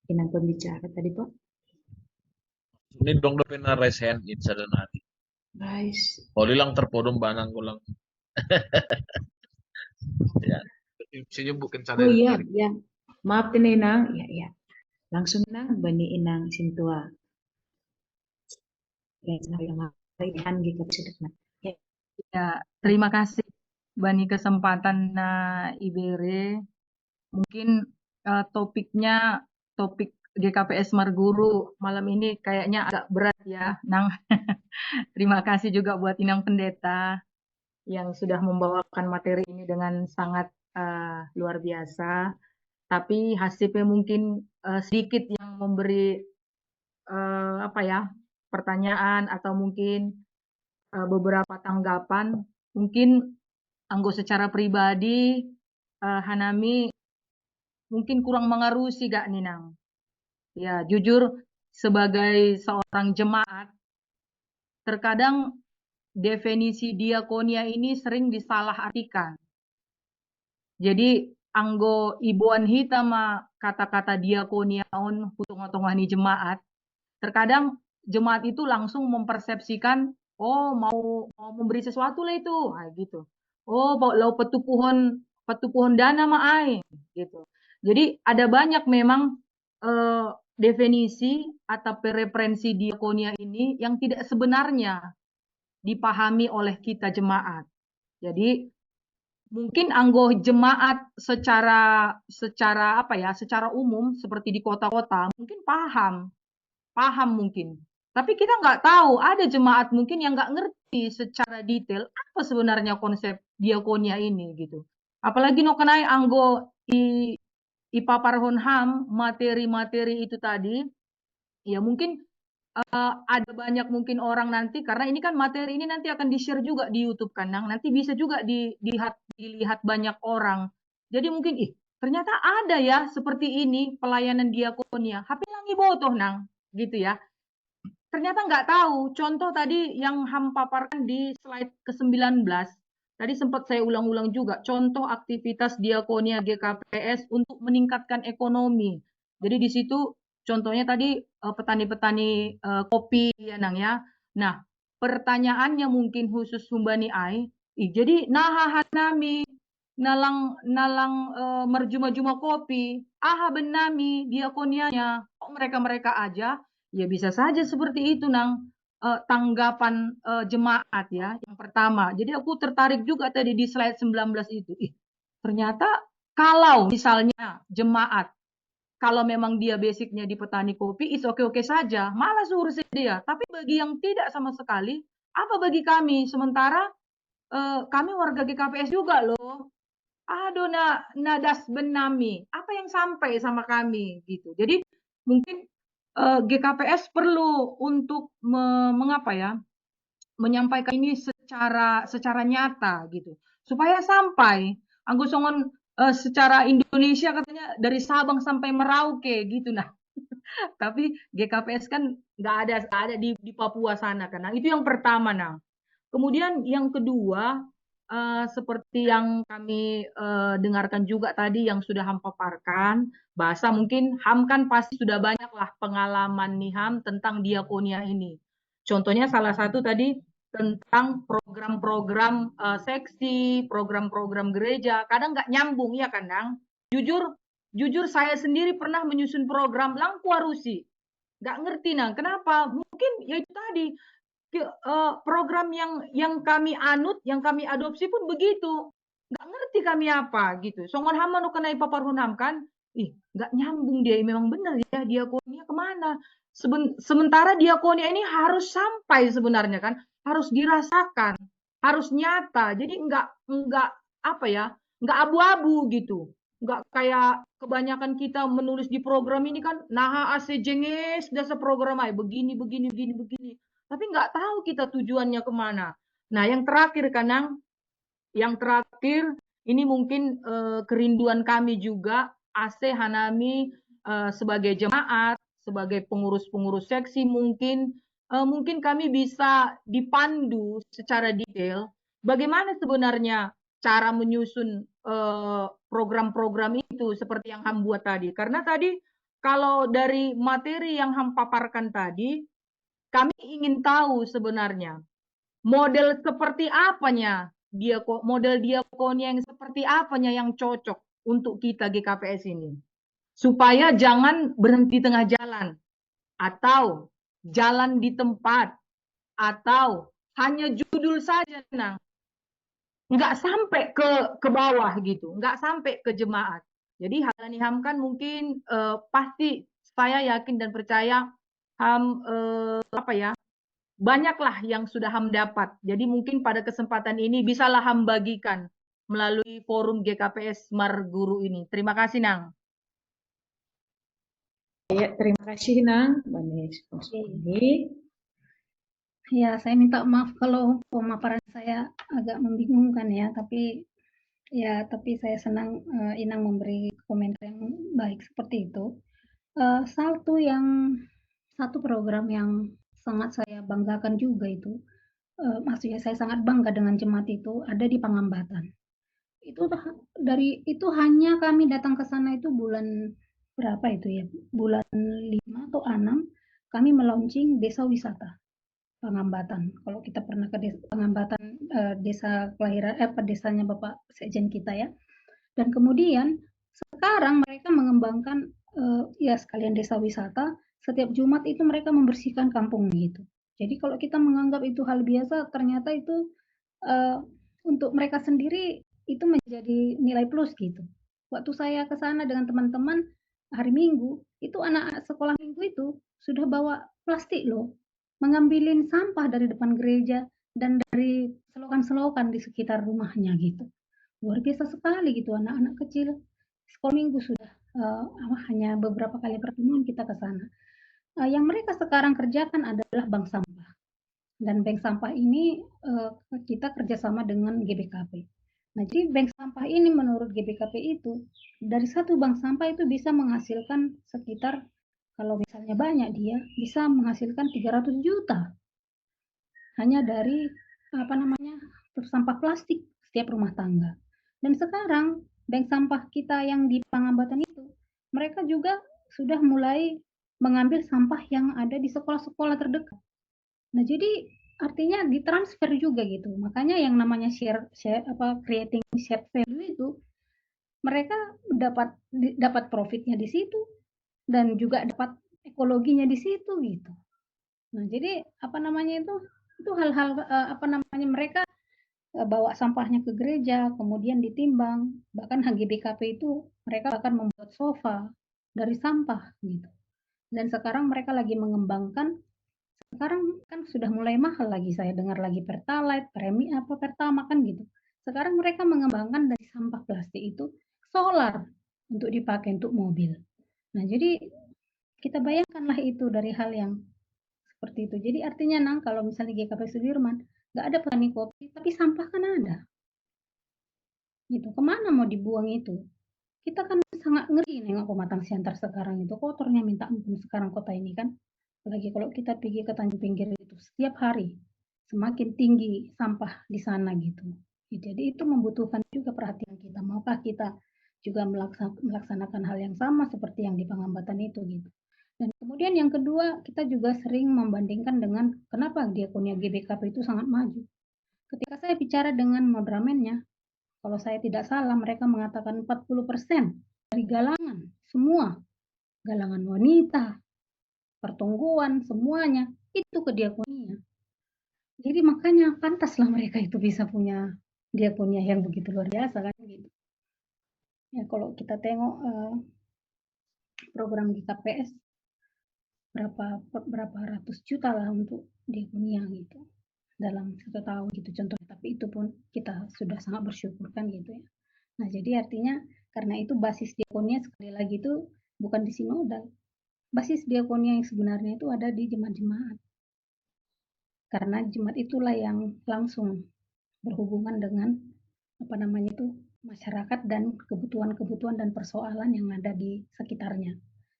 inang pembicara tadi Pak. Ini dong pena raise hand in sadanari. Guys, Lilang terpodong banang ulang. Ya. Bisa nyebut Kencana. oh iya, ya. Maaf nih Nang, ya. Langsung Nang bani inang Sintua. Yang rehan gitu sedekna. Ya, terima kasih Bani kesempatan Ibere. Mungkin topiknya topik GKPS Marguru malam ini kayaknya agak berat ya, Nang. Terima kasih juga buat Inang Pendeta yang sudah membawakan materi ini dengan sangat luar biasa. Tapi hasilnya mungkin sedikit yang memberi pertanyaan atau mungkin beberapa tanggapan. Mungkin anggo secara pribadi Hanami mungkin kurang mengarusi gak Ninang. Ya, jujur sebagai seorang jemaat terkadang definisi diakonia ini sering disalahartikan. Jadi anggo ibuan hitam kata-kata diakonia on hutung-hutungan jemaat, terkadang jemaat itu langsung mempersepsikan, oh mau memberi sesuatu lah itu, gitu. Oh lau petupuhon dana ai, gitu. Jadi ada banyak memang definisi atau referensi diakonia ini yang tidak sebenarnya dipahami oleh kita jemaat. Jadi mungkin anggo jemaat secara umum seperti di kota-kota mungkin paham mungkin. Tapi kita nggak tahu, ada jemaat mungkin yang nggak ngerti secara detail apa sebenarnya konsep diakonia ini gitu. Apalagi no kenai anggo ipaparhon ham materi-materi itu tadi, ya mungkin ada banyak mungkin orang nanti, karena ini kan materi ini nanti akan di-share juga di YouTube kan, Nang. Nanti bisa juga dilihat banyak orang. Jadi mungkin, ternyata ada ya seperti ini pelayanan diakonia. Tapi langi botoh, Nang, gitu ya. Ternyata nggak tahu. Contoh tadi yang Ham paparkan di slide ke-19, tadi sempat saya ulang-ulang juga. Contoh aktivitas diakonia GKPS untuk meningkatkan ekonomi. Jadi di situ contohnya tadi petani-petani kopi ya Nang ya. Nah, pertanyaannya mungkin khusus Humbani Ai, jadi nahahan nami nalang merjuma-juma kopi. aha benami diakonianya, kok mereka-mereka aja, ya bisa saja seperti itu Nang. Tanggapan jemaat ya, yang pertama. Jadi aku tertarik juga tadi di slide 19 itu. Ternyata kalau misalnya jemaat, kalau memang dia basicnya di petani kopi, is oke-oke saja, malas urusin dia. Tapi bagi yang tidak sama sekali, apa bagi kami? Sementara kami warga GKPS juga loh. Aduh, nadas benami, apa yang sampai sama kami gitu. Jadi mungkin GKPS perlu untuk mengapa ya, menyampaikan ini secara nyata gitu, supaya sampai anggo songon secara Indonesia katanya dari Sabang sampai Merauke gitu nah. Tapi GKPS kan nggak ada di Papua sana kan. Nah, itu yang pertama nah. Kemudian yang kedua, seperti yang kami dengarkan juga tadi yang sudah Ham paparkan, bahasa mungkin Ham kan pasti sudah banyak lah pengalaman nih Ham tentang diakonia ini. Contohnya salah satu tadi tentang program-program seksi, program-program gereja, kadang nggak nyambung ya kadang. Jujur saya sendiri pernah menyusun program Langkuarusi. Nggak ngerti nah, kenapa? Mungkin ya itu tadi program yang kami anut, yang kami adopsi pun begitu. Nggak ngerti kami apa gitu. Songon hama nu kenai paparhunam kan, nggak nyambung dia. Memang benar ya diakonia kemana. Sementara diakonia ini harus sampai sebenarnya kan, harus dirasakan, harus nyata. Jadi nggak apa ya, nggak abu-abu gitu. Nggak kayak kebanyakan kita menulis di program ini kan, nah ase jenges dasa program ay begini begini begini begini. Tapi nggak tahu kita tujuannya kemana. Nah, yang terakhir Kanang, yang terakhir ini mungkin kerinduan kami juga, AC Hanami sebagai jemaat, sebagai pengurus-pengurus seksi mungkin kami bisa dipandu secara detail bagaimana sebenarnya cara menyusun program-program itu seperti yang Ham buat tadi. Karena tadi kalau dari materi yang Ham paparkan tadi, kami ingin tahu sebenarnya model seperti apanya model diakonia yang seperti apanya yang cocok untuk kita GKPS ini. Supaya jangan berhenti tengah jalan atau jalan di tempat atau hanya judul saja nah. Nggak sampai ke bawah gitu, nggak sampai ke jemaat. Jadi Halani Ham kan mungkin pasti saya yakin dan percaya Ham apa ya, banyaklah yang sudah Ham dapat. Jadi mungkin pada kesempatan ini bisalah Ham bagikan melalui forum GKPS Marguru ini. Terima kasih Nang. Ya, terima kasih Nang. Ini. Ya, saya minta maaf kalau pemaparan saya agak membingungkan ya, tapi saya senang Inang memberi komentar yang baik seperti itu. Satu program yang sangat saya banggakan juga itu, maksudnya saya sangat bangga dengan jemaat itu ada di Pangambatan. Itu hanya kami datang ke sana itu bulan berapa itu ya? Bulan 5 atau 6 kami melaunching desa wisata Pangambatan. Kalau kita pernah ke Pangambatan, desa kelahiran desanya Bapak Sekjen kita ya. Dan kemudian sekarang mereka mengembangkan ya sekalian desa wisata, setiap Jumat itu mereka membersihkan kampung gitu. Jadi kalau kita menganggap itu hal biasa, ternyata itu untuk mereka sendiri itu menjadi nilai plus gitu. Waktu saya ke sana dengan teman-teman hari Minggu, itu anak sekolah Minggu itu sudah bawa plastik loh, mengambilin sampah dari depan gereja dan dari selokan-selokan di sekitar rumahnya gitu. Luar biasa sekali gitu anak-anak kecil. Sekolah Minggu sudah hanya beberapa kali pertemuan kita ke sana. Yang mereka sekarang kerjakan adalah bank sampah. Dan bank sampah ini kita kerjasama dengan GBKP. Nah, jadi bank sampah ini menurut GBKP itu, dari satu bank sampah itu bisa menghasilkan sekitar, kalau misalnya banyak dia, bisa menghasilkan 300 juta. Hanya dari, sampah plastik setiap rumah tangga. Dan sekarang, bank sampah kita yang di Pangambatan itu, mereka juga sudah mulai mengambil sampah yang ada di sekolah-sekolah terdekat. Nah, jadi artinya ditransfer juga gitu. Makanya yang namanya creating shared value itu mereka dapat profitnya di situ dan juga dapat ekologinya di situ gitu. Nah, jadi apa namanya itu hal-hal apa namanya mereka bawa sampahnya ke gereja, kemudian ditimbang. Bahkan HGBKP itu mereka akan membuat sofa dari sampah gitu. Dan sekarang mereka lagi mengembangkan, sekarang kan sudah mulai mahal lagi, saya dengar lagi Pertalite, premi apa Pertama kan gitu. Sekarang mereka mengembangkan dari sampah plastik itu solar untuk dipakai untuk mobil. Nah, jadi kita bayangkanlah itu dari hal yang seperti itu. Jadi artinya Nang, kalau misalnya GKP Sudirman, nggak ada petani kopi, tapi sampah kan ada. Gitu. Kemana mau dibuang itu? Kita kan sangat ngeri nengok Pematang Siantar sekarang itu, kotornya minta ampun sekarang kota ini kan. Apalagi kalau kita pergi ke Tanjung Pinggir itu, setiap hari semakin tinggi sampah di sana gitu. Jadi itu membutuhkan juga perhatian kita. Maukah kita juga melaksanakan hal yang sama seperti yang di Pangambatan itu gitu. Dan kemudian yang kedua, kita juga sering membandingkan dengan kenapa Diakonia GBKP itu sangat maju. Ketika saya bicara dengan Modramennya, kalau saya tidak salah, mereka mengatakan 40% dari galangan, semua. Galangan wanita, pertungguan, semuanya, itu ke diakonia. Jadi makanya pantaslah mereka itu bisa punya diakonia yang begitu luar biasa kan gitu. Ya kalau kita tengok program di KPS, berapa ratus juta lah untuk diakonia gitu. Dalam 1 tahun gitu contohnya, tapi itu pun kita sudah sangat bersyukur kan gitu ya. Nah, jadi artinya karena itu basis diakonia sekali lagi itu bukan di sinodal. Basis diakonia yang sebenarnya itu ada di jemaat-jemaat. Karena jemaat itulah yang langsung berhubungan dengan apa namanya itu masyarakat dan kebutuhan-kebutuhan dan persoalan yang ada di sekitarnya.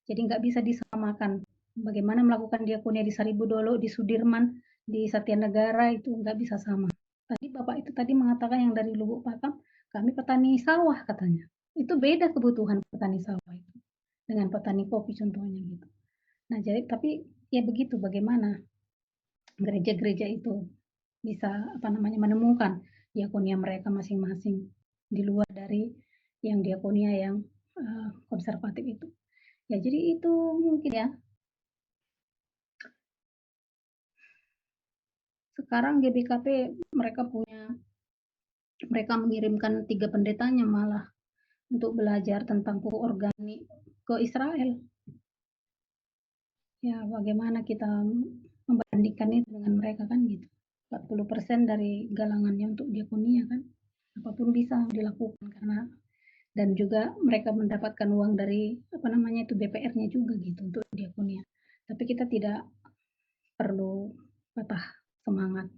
Jadi nggak bisa disamakan. Bagaimana melakukan diakonia di Saribudolo, di Sudirman, di Satianegara itu nggak bisa sama. Tadi Bapak itu tadi mengatakan yang dari Lubuk Pakam, kami petani sawah katanya. Itu beda kebutuhan petani sawah itu dengan petani kopi contohnya gitu. Nah, jadi tapi ya begitu bagaimana gereja-gereja itu bisa apa namanya menemukan diakonia mereka masing-masing di luar dari yang diakonia yang konservatif itu. Ya, jadi itu mungkin ya. Sekarang GBKP mereka mengirimkan 3 pendetanya malah untuk belajar tentang pupuk organik ke Israel. Ya, bagaimana kita membandingkan itu dengan mereka kan gitu. 40% dari galangannya untuk diakonia kan. Apapun bisa dilakukan karena dan juga mereka mendapatkan uang dari apa namanya itu BPR-nya juga gitu untuk diakonia. Tapi kita tidak perlu patah semangat.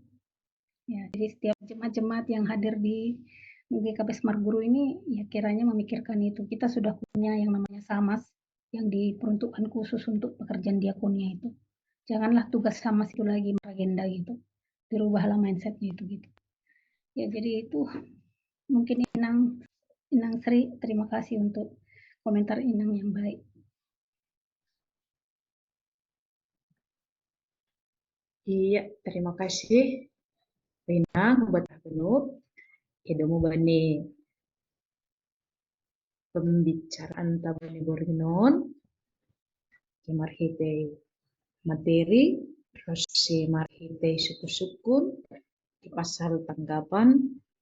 Ya, jadi setiap jemaat-jemaat yang hadir di GKP Smart Guru ini ya kiranya memikirkan itu. Kita sudah punya yang namanya SAMAS yang diperuntukkan khusus untuk pekerjaan diakonia itu. Janganlah tugas SAMAS itu lagi agenda gitu. Dirubahlah mindsetnya itu gitu. Ya, jadi itu mungkin Inang Sri, terima kasih untuk komentar Inang yang baik. Iya, terima kasih Rina buat genut. Edomu bani pembicaraan tabani borginon, marhite materi, terus si marhite suku-sukun, di pasal tanggapan,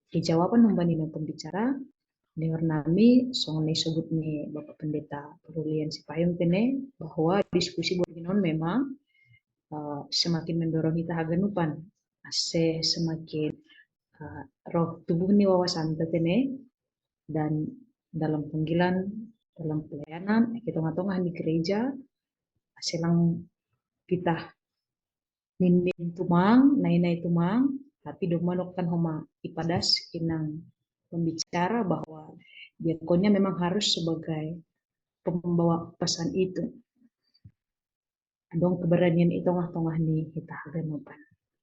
di jawaban membani pembicara, dengar nami song sebut nih Bapak Pendeta Perulian Sipayung tene bahwa diskusi borginon memang semakin mendorong kita haganupan ase semakin roh tubuh ni wawasan tene dan dalam panggilan dalam pelayanan kita ngatongah di gereja selang kita minim tumang nai tumang tapi domanokkan homa ipadas inang pembicara bahwa diakonnya memang harus sebagai pembawa pesan itu. Adong keberanian itu tengah-tengah nih kita haganupan.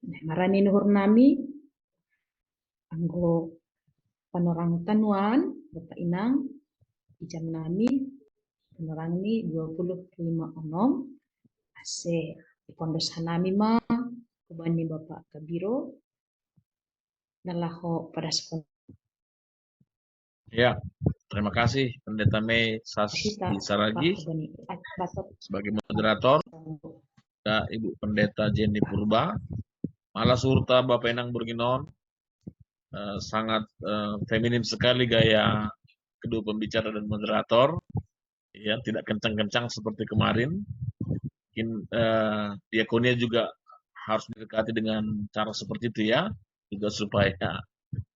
Nah, marani nuhur nami anggo panorang tanuan Bapak Inang ijam nami panorang ni 25 onom ase pondos hanami ma kubani Bapak Kabiro nalaho pada sekolah. Ya, Terima kasih Pendeta Mei Sasti Kita Saragi Pak Bani Batot. sebagai moderator, dan Ibu Pendeta Jenny Purba, Malah Surta Bapak Enang Burginon, sangat feminim sekali gaya kedua pembicara dan moderator, ya tidak kencang-kencang seperti kemarin. Mungkin diakonia juga harus didekati dengan cara seperti itu ya, juga supaya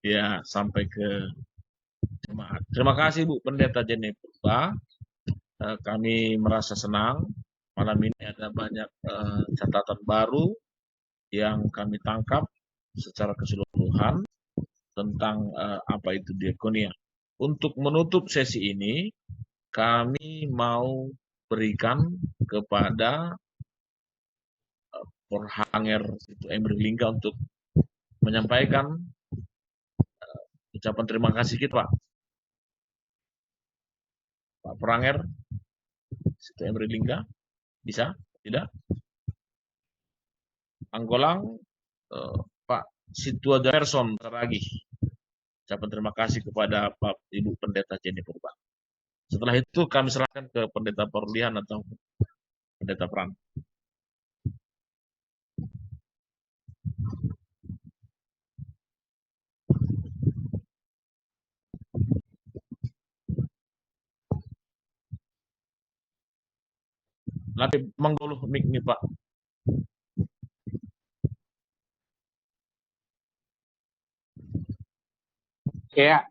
ya sampai ke jemaat. Terima kasih Bu Pendeta Jenny Purba. Kami merasa senang malam ini ada banyak catatan baru yang kami tangkap secara keseluruhan tentang apa itu diakonia. Untuk menutup sesi ini, kami mau berikan kepada Porhanger Emri Lingga untuk menyampaikan ucapan terima kasih kita, Pak. Pak Porhanger Emri Lingga, bisa? Tidak? Anggolang, Pak Situa Jamerson Saragi. Ucapan terima kasih kepada Pak Ibu Pendeta Jenny Purba. Setelah itu kami serahkan ke Pendeta Perlihan atau Pendeta Pran. Nanti mengguluh mic nih Pak. Ya.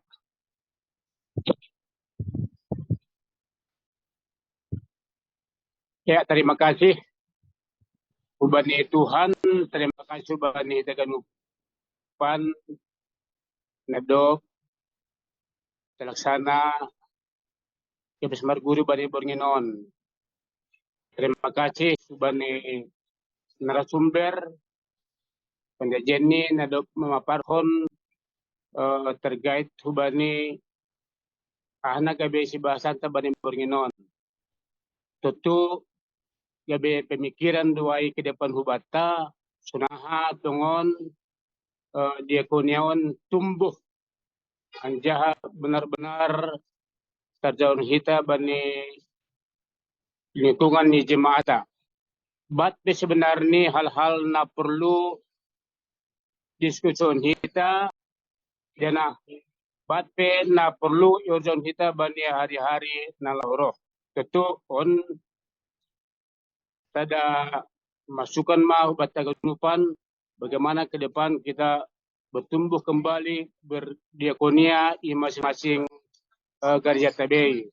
Ya, terima kasih. Ubani Tuhan, terima kasih ubani Teganupan, Nadok, Terlaksana, Kebes Marguru Bani Bornginon. Terima kasih ubani narasumber, Pendeta Jenny, Nadok memaparkan terkait ubani anak gabe si bahasan Bani Bornginon. Tentu gabe pemikiran duai ke depan hubata, sunaha tungon diakoniawan tumbuh anjaha benar-benar terjauh kita bani lingkungan ni jemaata. Bat sebenarnya hal-hal na perlu diskusi kita dan bat na perlu urgen kita bani hari-hari na lauro. Tentu on tada masukan mau bataganupan bagaimana ke depan kita bertumbuh kembali berdiakonia di masing-masing gereja TBI.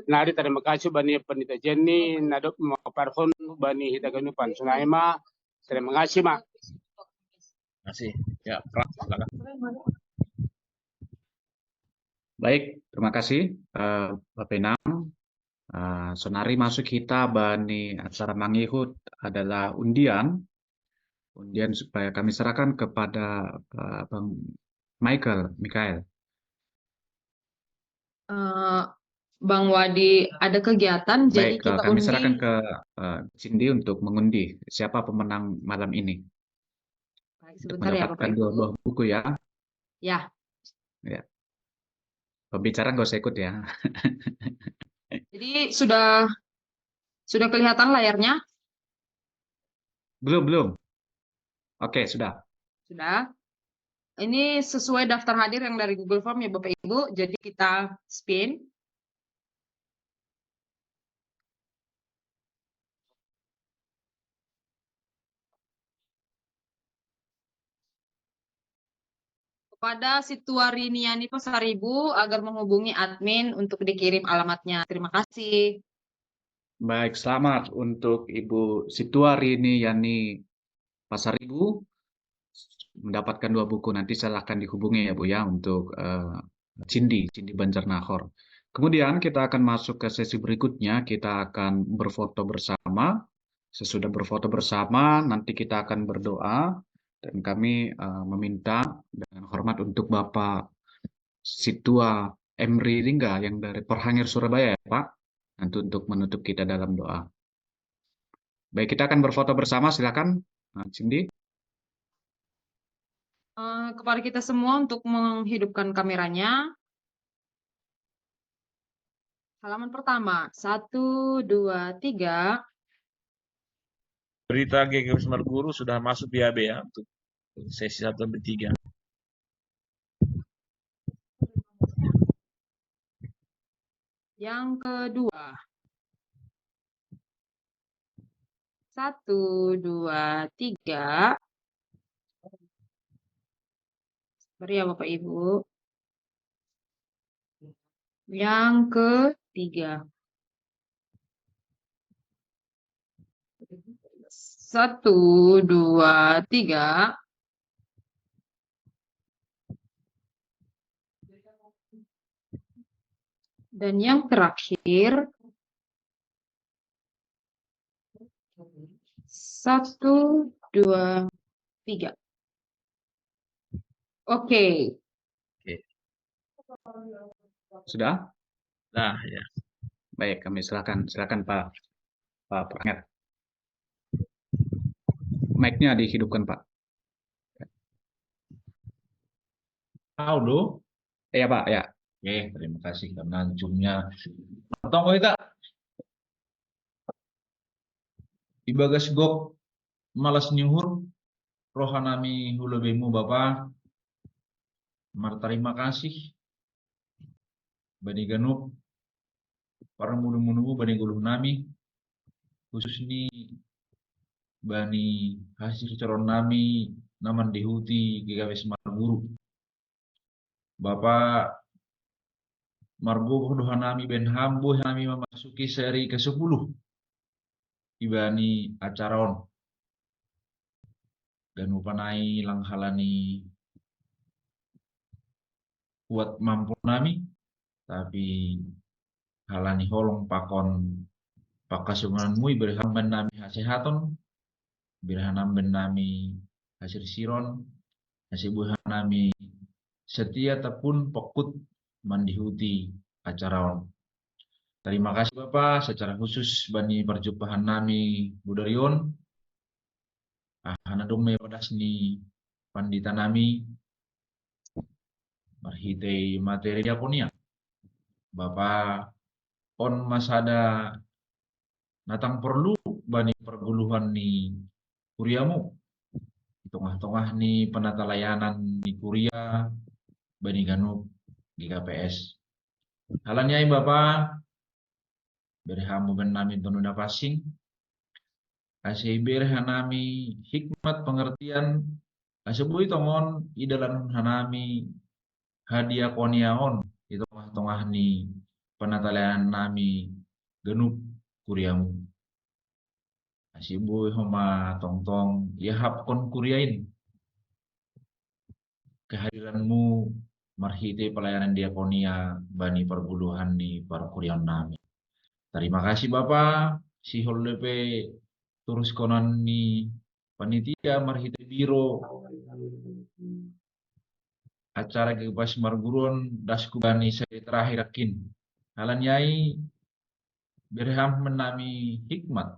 Nari terima kasih bani Pendeta Jenny Nadok maparhon bani Hitaganupan Sunaima. Terima kasih Mak. Terima kasih. Ya, Pran, silakan. Baik, terima kasih Bapak Enang. Sonari masuk kita bani acara mangihut adalah undian supaya kami serahkan kepada Bang Mikael. Bang Wadi ada kegiatan, jadi Baik, kita kami undi. serahkan ke Cindy untuk mengundi siapa pemenang malam ini. Baik, Untuk sebentar ya Bapak mendapatkan Ibu. dua buah buku ya. Ya, Ya. Pembicara nggak usah ikut ya. jadi sudah kelihatan layarnya? Belum. Oke, sudah. Sudah. Ini sesuai daftar hadir yang dari Google Form ya Bapak Ibu. Jadi kita spin. Kepada Situariniani Pasaribu agar menghubungi admin untuk dikirim alamatnya. Terima kasih. Baik, selamat untuk Ibu Situarini Yani Pasaribu mendapatkan dua buku. Nanti silahkan dihubungi ya Bu ya untuk Cindy Banjarnahor. Kemudian kita akan masuk ke sesi berikutnya. Kita akan berfoto bersama. Sesudah berfoto bersama, nanti kita akan berdoa dan kami meminta dengan hormat untuk Bapak Situa Emri Lingga yang dari Porhanger Surabaya ya Pak, nanti untuk menutup kita dalam doa. Baik, kita akan berfoto bersama, silakan Cindy. Kepada kita semua untuk menghidupkan kameranya. Halaman pertama, 1, 2, 3. Berita GKP Semar Guru sudah masuk di AB ya untuk sesi 1 sampai 3. Yang kedua. 1, 2, 3. Mari ya Bapak Ibu. Yang ketiga. 1, 2, 3. Dan yang terakhir. 1, 2, 3. Oke. Sudah? Nah, ya. Baik, kami silakan Pak Pranger. Mic-nya dihidupkan, Pak. Udah? Iya, Pak, ya. Oke, terima kasih karena zoom-nya. Tunggu kita. Ibagas gok malas nyuhur rohanami hulebemu Bapak. Terima kasih. Bani ganup para mulu-mulu bani guluh nami khusus ni bani hasil calon nami naman dihuti GKP Semar Guru. Bapak Margo nami ben hambo nami memasuki seri ke-10 ibani acaron dan upanai langhalani kuat mampu nami tapi halani holong pakon pakasumanan mui berhamban nami hasehaton berhanam ben nami hasil siron hasil buhan nami setia tepun pokut mandihuti acara. Terima kasih Bapak secara khusus bani perjumpaan nami Budarion hanadong may padas ni pandita nami marhitay materi diakonia. Bapak on masada natang perlu bani perguluhan ni kuriamu di tengah-tengah ni penata layanan ni kuria bani ganup GKPS. Halanyai Bapak berhamu ben nami tonu pasing asih berhanami hikmat pengertian asebui tongon idalan hanami hadiah koniaon di tengah-tengah ni penata layanan nami ganup kuriamu. Asibui homa tong-tong ya hapkon kuriain kehadiranmu marhite pelayanan diakonia bani perguluhan di perkurian nami. Terima kasih Bapak si hollepe turus konan ni panitia marhite biro acara GKP Semar Guru dasku bani saya terakhir akin halanyai berham menami hikmat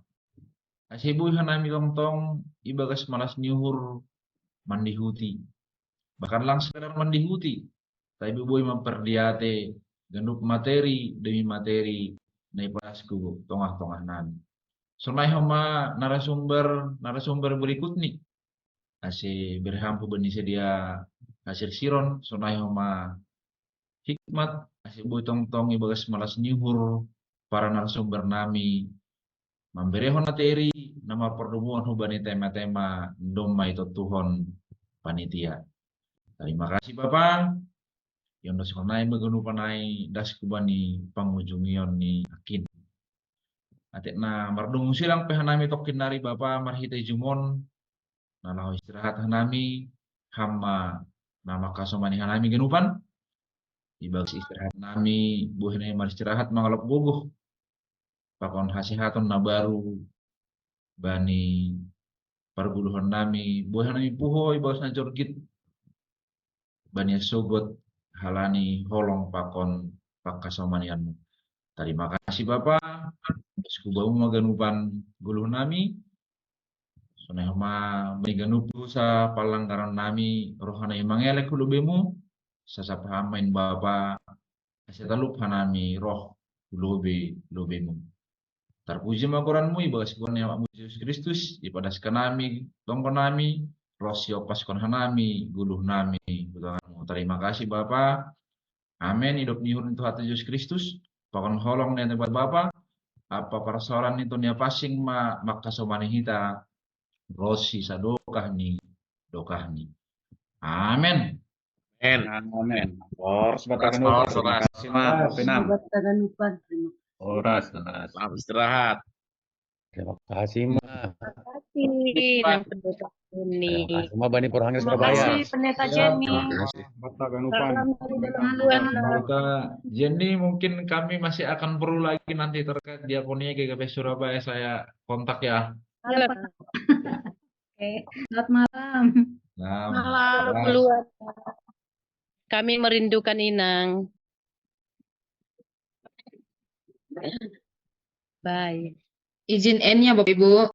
asibu hanami tong-tong ibagas malas nyuhur mandihuti bahkan lang sekedar mandihuti tapi boy memperliate gendup materi demi materi nai pasku tongah-tongah nami. Sunai homa narasumber berikut nih. Ase berhampu bani sedia hasil siron sunai homa hikmat ase boy tong-tong ibagas malas nyuhur para narasumber nami memberi materi nama pertemuan hubani tema-tema doma itu Tuhan panitia. Terima kasih Bapak. Yang nasional megenupanai das kubani pangujungion ni akin. Atik na mardung silang pehanami tokin nari Bapak marhite jumon nalau istirahat hanami hama nama kasomani hanami genupan dibagi istirahat nami buhne mar istirahat mangalop guguh pakon hasihaton na baru bani perguluhan nami buhne puhoy bawas na jorgit bani sogot halani holong pakon pakasomanianmu. Terima kasih Bapak. Sekubamu maganupan guluh nami. Sonehma meganupu sa palangkaran nami rohana imangelek hulubemu. Sasapahamain Bapak. Asetalup hanami roh lobe-lobemu. Terpuji magoranmu ibagas kuan ya Yesus Kristus ipadas kanami tongkon nami rosio paskon hanami guluh nami butanganmu. Terima kasih Bapa. Amin. Hidup nihun itu hati Yesus Kristus. Pakon holong nih tempat Bapa. Apa persoalan itu nia pasing maka somani hita rosi sadokah nih dokah nih. Amin. Amin. Ors batakan Oras, terima oras. kasih Ma Penam. Oras. Selamat istirahat. Terima kasih Ma. kasih Nang Pendeta Jenny. Terima kasih Ma Bani Purhangga Terima Surabaya. kasih Pendeta Jenny. Batakan upan. Salam dari dalam Tuhan. Kita Jenny mungkin kami masih akan perlu lagi nanti terkait diakonia GKP Surabaya saya kontak ya. Halo. Oke, selamat malam. Nah, Malam keluarga. Kami merindukan Inang. Bye. Izin N-nya Bapak Ibu.